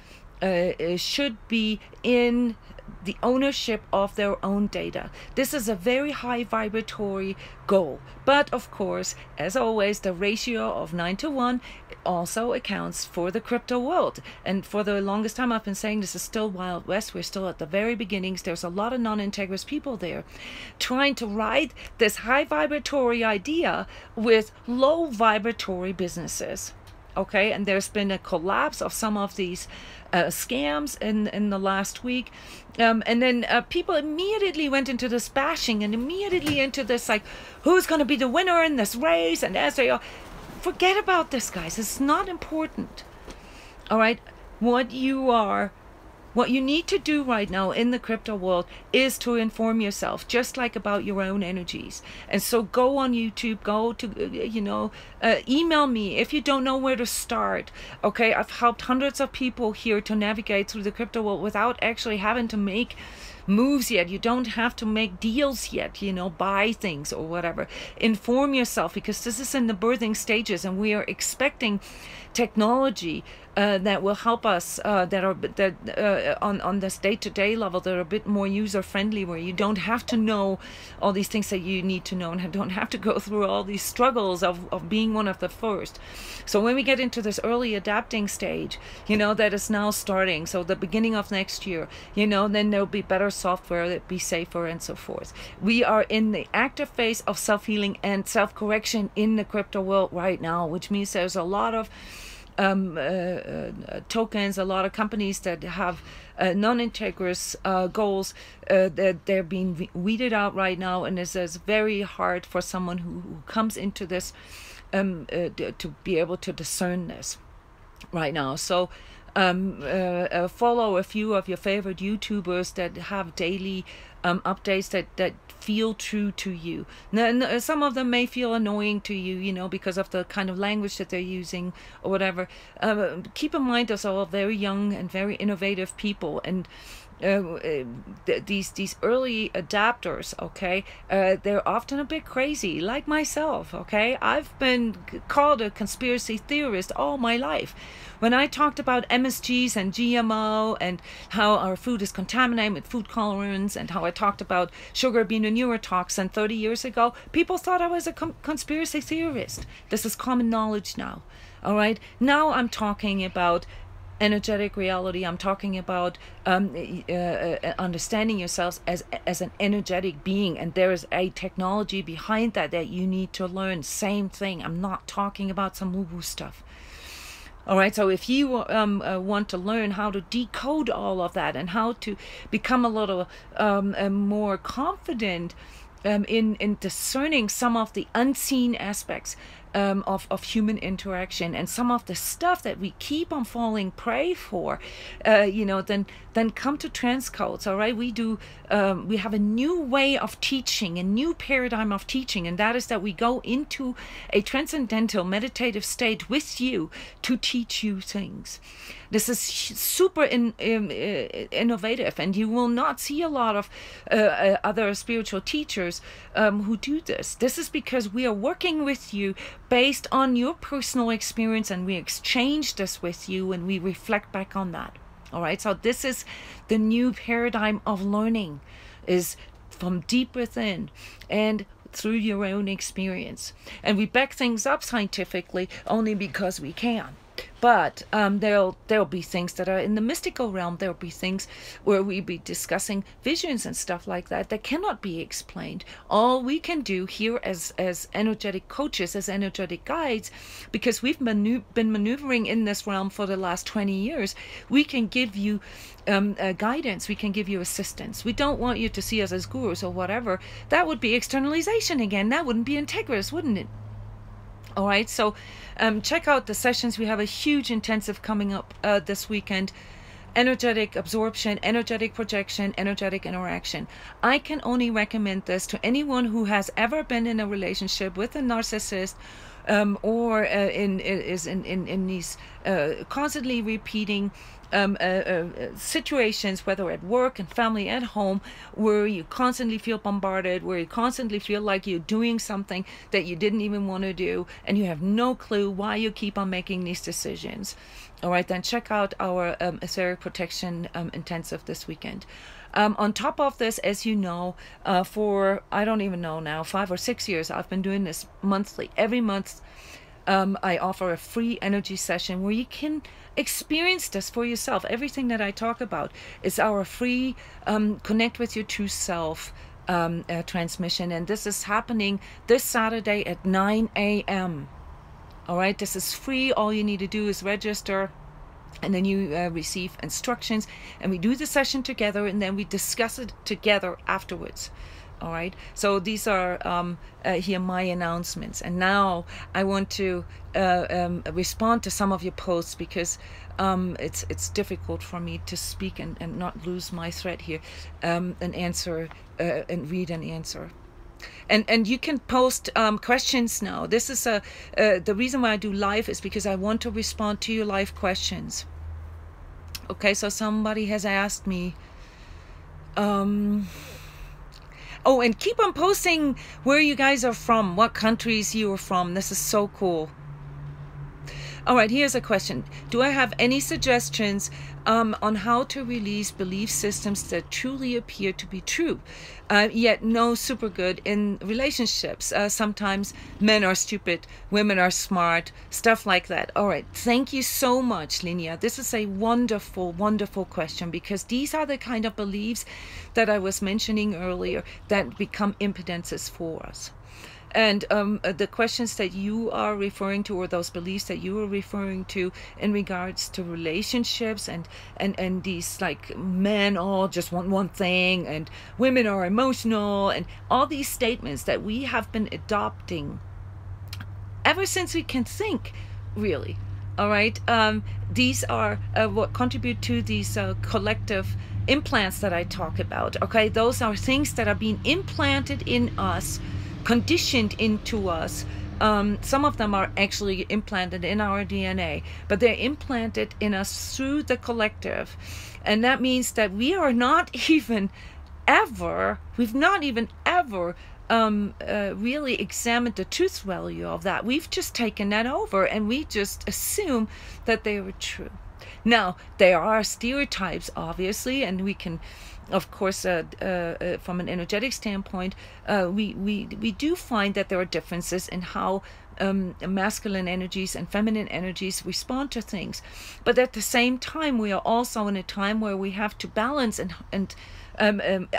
should be in the ownership of their own data. This is a very high vibratory goal. But of course, as always, the ratio of 9-to-1 also accounts for the crypto world. And for the longest time, I've been saying this is still Wild West. We're still at the very beginnings. There's a lot of non-integrous people there trying to ride this high vibratory idea with low vibratory businesses. Okay, and there's been a collapse of some of these scams in the last week, and then people immediately went into this bashing and immediately into this, like, who's going to be the winner in this race? And as they are, forget about this, guys. It's not important. All right, what you need to do right now in the crypto world is to inform yourself, just like about your own energies. And so go on YouTube, go to, email me if you don't know where to start. Okay, I've helped hundreds of people here to navigate through the crypto world without actually having to make moves yet. You don't have to make deals yet, buy things or whatever. Inform yourself, because this is in the birthing stages, and we are expecting technology that will help us, on this day-to-day level, that are a bit more user-friendly, where you don't have to know all these things that you need to know, and don't have to go through all these struggles of being one of the first. So when we get into this early adapting stage, that is now starting, so the beginning of next year, then there'll be better software that be safer and so forth. We are in the active phase of self-healing and self-correction in the crypto world right now, which means there's a lot of tokens, a lot of companies that have non-integrous goals, that they're being weeded out right now, and it's very hard for someone who comes into this to be able to discern this right now. So follow a few of your favorite YouTubers that have daily updates that feel true to you. Now, some of them may feel annoying to you, because of the kind of language that they're using or whatever. Keep in mind, those are all very young and very innovative people, and these early adapters, okay, they're often a bit crazy, like myself, okay. I've been called a conspiracy theorist all my life. When I talked about MSGs and GMO and how our food is contaminated with food colorants, and how I talked about sugar being a neurotoxin 30 years ago, people thought I was a conspiracy theorist. This is common knowledge now. All right, now I'm talking about energetic reality. I'm talking about understanding yourselves as an energetic being, and there is a technology behind that you need to learn. Same thing. I'm not talking about some woo-woo stuff. All right, so if you want to learn how to decode all of that, and how to become a little more confident in discerning some of the unseen aspects, of human interaction, and some of the stuff that we keep on falling prey for, then come to transcodes. All right, we have a new way of teaching, a new paradigm of teaching, and that is that we go into a transcendental meditative state with you to teach you things. This is super innovative, and you will not see a lot of other spiritual teachers who do this. This is because we are working with you based on your personal experience, and we exchange this with you and we reflect back on that. All right, so this is the new paradigm of learning, is from deep within and through your own experience. And we back things up scientifically only because we can. But there'll be things that are in the mystical realm. There'll be things where we be discussing visions and stuff like that that cannot be explained. All we can do here as energetic coaches, as energetic guides, because we've been maneuvering in this realm for the last 20 years, we can give you guidance. We can give you assistance. We don't want you to see us as gurus or whatever. That would be externalization again. That wouldn't be integrous, wouldn't it? All right, so check out the sessions. We have a huge intensive coming up this weekend. Energetic absorption, energetic projection, energetic interaction. I can only recommend this to anyone who has ever been in a relationship with a narcissist, or is in these constantly repeating situations, whether at work and family, at home, where you constantly feel bombarded, where you constantly feel like you're doing something that you didn't even want to do, and you have no clue why you keep on making these decisions. All right, then check out our etheric protection intensive this weekend. On top of this, as you know, for, I don't even know now, 5 or 6 years, I've been doing this monthly. Every month, I offer a free energy session where you can experience this for yourself. Everything that I talk about is our free Connect with Your True Self transmission. And this is happening this Saturday at 9 a.m. All right, this is free. All you need to do is register, and then you receive instructions, and we do the session together, and then we discuss it together afterwards. All right, so these are here my announcements. And now I want to respond to some of your posts, because it's difficult for me to speak and not lose my thread here, and answer and read and answer. And you can post questions now. This is the reason why I do live is because I want to respond to your live questions. Okay, so somebody has asked me, oh, and keep on posting where you guys are from, what countries you are from. This is so cool. All right, here's a question. Do I have any suggestions on how to release belief systems that truly appear to be true, yet no super good in relationships? Sometimes men are stupid, women are smart, stuff like that. All right, thank you so much, Linnea. This is a wonderful, wonderful question, because these are the kind of beliefs that I was mentioning earlier that become impedances for us. And the questions that you are referring to, or those beliefs that you are referring to in regards to relationships, and these, like, men all just want one thing, and women are emotional, and all these statements that we have been adopting ever since we can think, really. All right, these are what contribute to these collective implants that I talk about. Okay, those are things that are being implanted in us, conditioned into us. Some of them are actually implanted in our DNA, but they're implanted in us through the collective. And that means that we are not even ever, we've not even ever really examined the truth value of that. We've just taken that over, and we just assume that they were true. Now, there are stereotypes, obviously, and we can, of course, from an energetic standpoint, we do find that there are differences in how masculine energies and feminine energies respond to things. But at the same time, we are also in a time where we have to balance and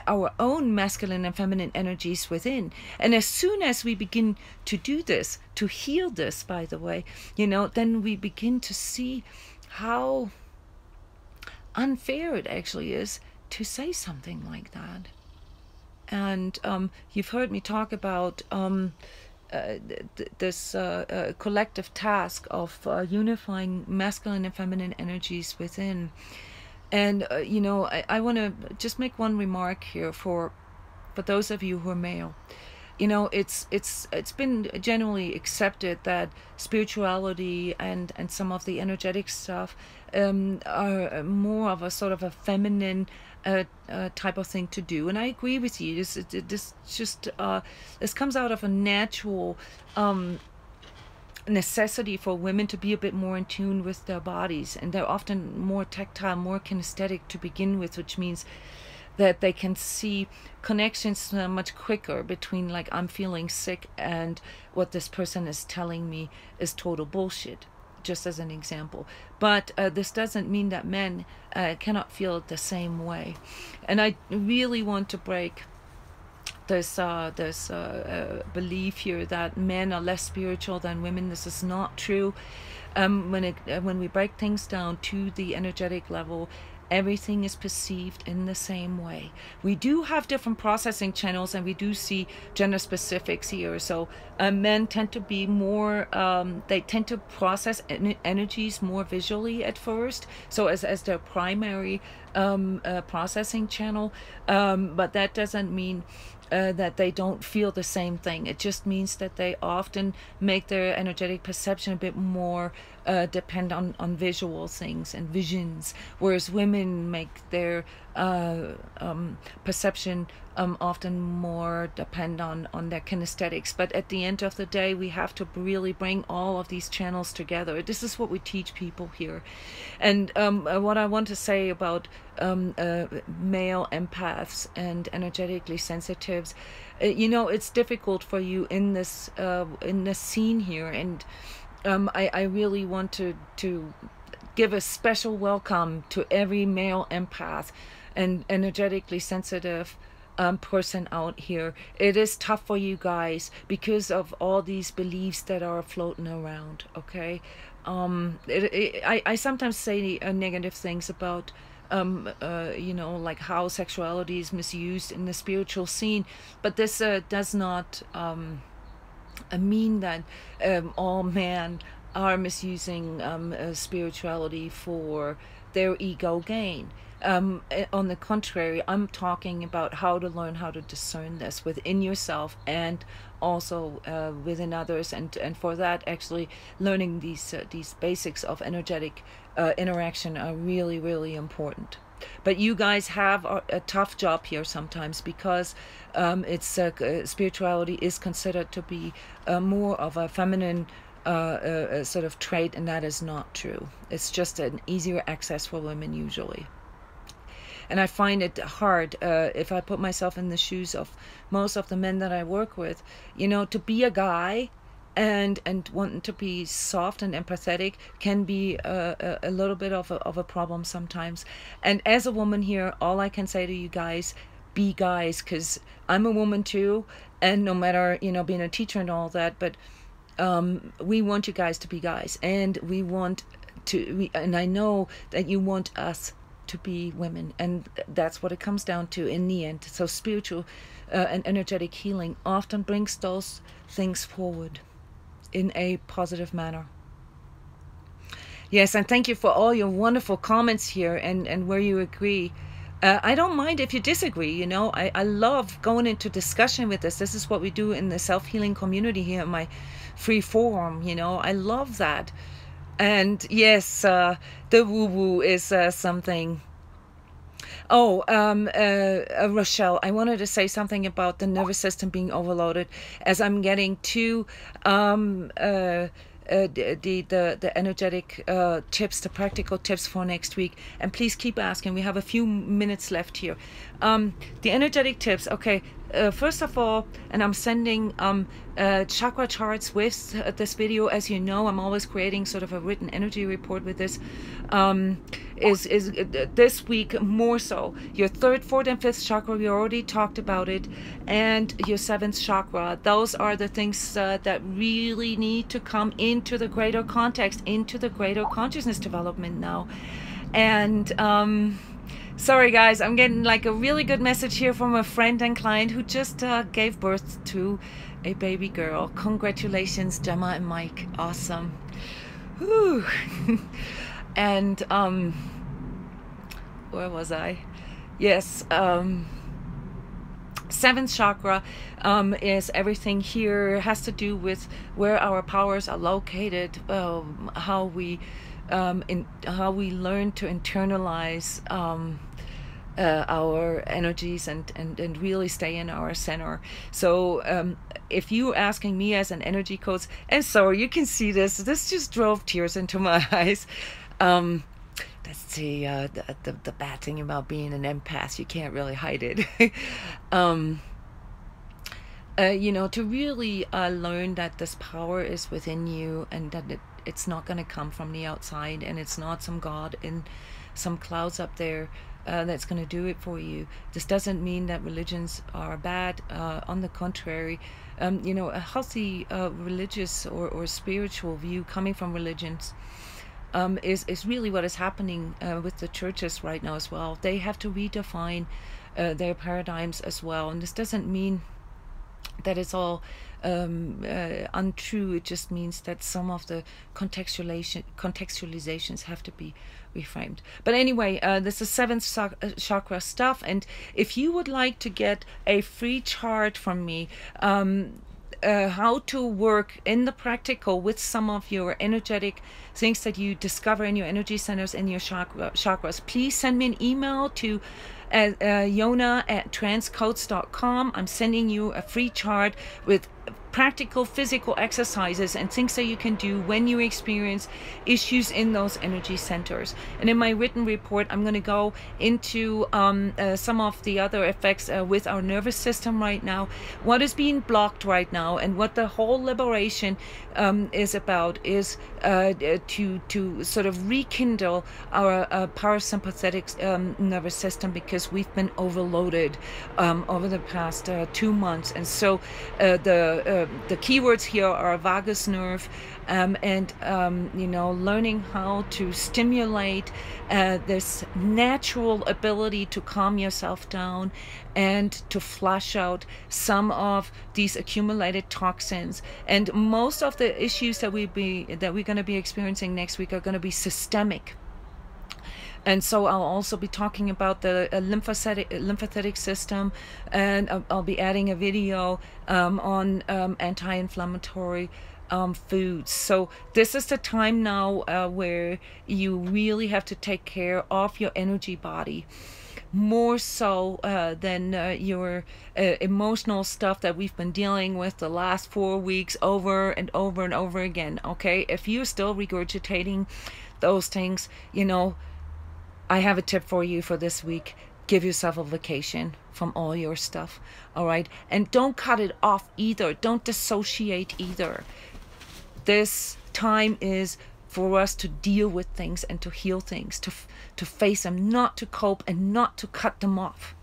our own masculine and feminine energies within. And as soon as we begin to do this, to heal this, by the way, then we begin to see how unfair it actually is to say something like that. And you've heard me talk about this collective task of unifying masculine and feminine energies within. And you know, I want to just make one remark here for those of you who are male. You know, it's been generally accepted that spirituality and some of the energetic stuff are more of a sort of a feminine type of thing to do, and I agree with you. This comes out of a natural necessity for women to be a bit more in tune with their bodies, and they're often more tactile, more kinesthetic to begin with, which means that they can see connections much quicker between, like, I'm feeling sick and what this person is telling me is total bullshit, just as an example. But this doesn't mean that men cannot feel it the same way. And I really want to break this belief here that men are less spiritual than women. This is not true. When we break things down to the energetic level, everything is perceived in the same way. We do have different processing channels, and we do see gender specifics here. So men tend to be more, they tend to process energies more visually at first, so as their primary processing channel. But that doesn't mean that they don't feel the same thing. It just means that they often make their energetic perception a bit more depend on visual things and visions, whereas women make their perception often more depend on their kinesthetics. But at the end of the day, we have to really bring all of these channels together. This is what we teach people here. And what I want to say about male empaths and energetically sensitives, you know, it's difficult for you in this scene here, and I really want to give a special welcome to every male empath and energetically sensitive person out here. It is tough for you guys because of all these beliefs that are floating around, okay? I sometimes say negative things about you know, like how sexuality is misused in the spiritual scene, but this does not mean that all men are misusing spirituality for their ego gain. On the contrary, I'm talking about how to learn how to discern this within yourself and also within others, and for that, actually learning these basics of energetic interaction are really, really important. But you guys have a tough job here sometimes, because it's spirituality is considered to be more of a feminine sort of trait, and that is not true. It's just an easier access for women usually. And I find it hard, if I put myself in the shoes of most of the men that I work with, you know, to be a guy and wanting to be soft and empathetic can be a little bit of a problem sometimes. And as a woman here, all I can say to you guys, be guys, because I'm a woman too, and no matter, you know, being a teacher and all that, but we want you guys to be guys, and we want to, and I know that you want us to be women, and that's what it comes down to in the end. So spiritual and energetic healing often brings those things forward in a positive manner. Yes, and thank you for all your wonderful comments here, and where you agree. I don't mind if you disagree, you know. I love going into discussion with this. This is what we do in the self-healing community here in my free forum, you know. I love that. And yes, the woo-woo is something. Oh, Rochelle, I wanted to say something about the nervous system being overloaded, as I'm getting to the energetic tips, the practical tips for next week. And please keep asking. We have a few minutes left here. The energetic tips. Okay. First of all, and I'm sending chakra charts with this video. As you know, I'm always creating sort of a written energy report with this. Is this week more so your 3rd, 4th, and 5th chakra? We already talked about it, and your 7th chakra. Those are the things that really need to come into the greater context, into the greater consciousness development now, and Sorry guys, I'm getting like a really good message here from a friend and client who just gave birth to a baby girl. Congratulations, Gemma and Mike. Awesome. Whew. And where was I? Yes, seventh chakra is everything here. It has to do with where our powers are located, how we learn to internalize our energies and really stay in our center. So if you're asking me as an energy coach, and sorry, you can see this just drove tears into my eyes. That's the bad thing about being an empath. You can't really hide it. You know, to really learn that this power is within you, and that it's not going to come from the outside, and it's not some god in some clouds up there that's going to do it for you. This doesn't mean that religions are bad. On the contrary, you know, a healthy religious or spiritual view coming from religions is really what is happening with the churches right now as well. They have to redefine their paradigms as well, and this doesn't mean that it's all untrue. It just means that some of the contextualizations have to be reframed. But anyway, this is seventh chakra stuff, and if you would like to get a free chart from me, how to work in the practical with some of your energetic things that you discover in your energy centers and your chakras, please send me an email to Jona@transcodes.com. I'm sending you a free chart with practical physical exercises and things that you can do when you experience issues in those energy centers. And in my written report, I'm going to go into some of the other effects with our nervous system right now, what is being blocked right now, and what the whole liberation is about is to sort of rekindle our parasympathetic nervous system, because we've been overloaded over the past 2 months. And so the keywords here are vagus nerve, and you know, learning how to stimulate this natural ability to calm yourself down and to flush out some of these accumulated toxins. And most of the issues that we're going to be experiencing next week are going to be systemic. And so I'll also be talking about the lymphatic system, and I'll be adding a video on anti-inflammatory foods. So this is the time now where you really have to take care of your energy body, more so than your emotional stuff that we've been dealing with the last 4 weeks over and over and over again. Okay, if you're still regurgitating those things, you know, I have a tip for you for this week. Give yourself a vacation from all your stuff, all right? And don't cut it off either. Don't dissociate either. This time is for us to deal with things and to heal things, to face them, not to cope and not to cut them off.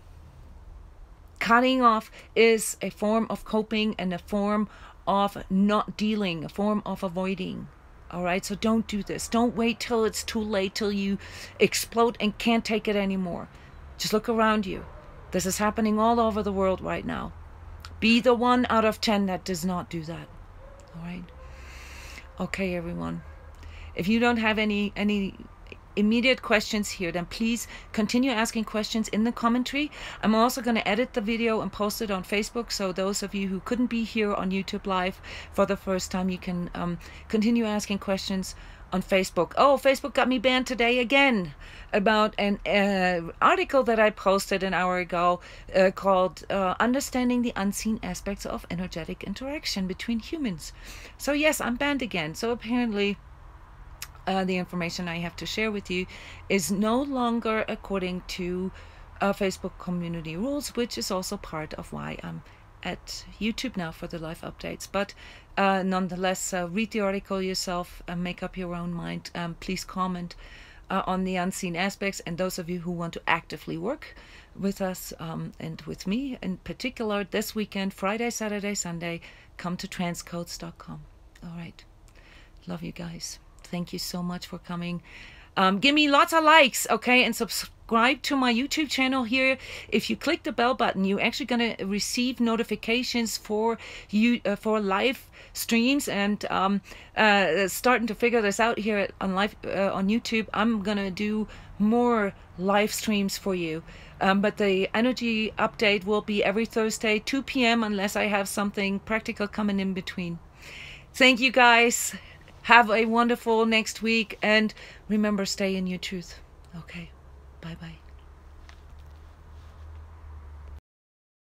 Cutting off is a form of coping and a form of not dealing, a form of avoiding. All right, so don't do this. Don't wait till it's too late, till you explode and can't take it anymore. Just look around you. This is happening all over the world right now. Be the 1 out of 10 that does not do that. All right. Okay, everyone. If you don't have any immediate questions here, then please continue asking questions in the commentary. I'm also going to edit the video and post it on Facebook, so those of you who couldn't be here on YouTube Live for the first time, you can continue asking questions on Facebook. Oh, Facebook got me banned today again about an article that I posted an hour ago called Understanding the Unseen Aspects of Energetic Interaction Between Humans. So yes, I'm banned again. So apparently the information I have to share with you is no longer according to Facebook community rules, which is also part of why I'm at YouTube now for the live updates. But nonetheless, read the article yourself and make up your own mind. Please comment on the unseen aspects, and those of you who want to actively work with us and with me in particular this weekend, Friday, Saturday, Sunday, come to transcodes.com. All right. Love you guys. Thank you so much for coming. Give me lots of likes, okay, and subscribe to my YouTube channel here. If you click the bell button, you're actually going to receive notifications for for live streams. And starting to figure this out here on live on YouTube. I'm gonna do more live streams for you. But the energy update will be every Thursday, 2 p.m. unless I have something practical coming in between. Thank you guys. Have a wonderful next week. And remember, stay in your truth. Okay. Bye-bye.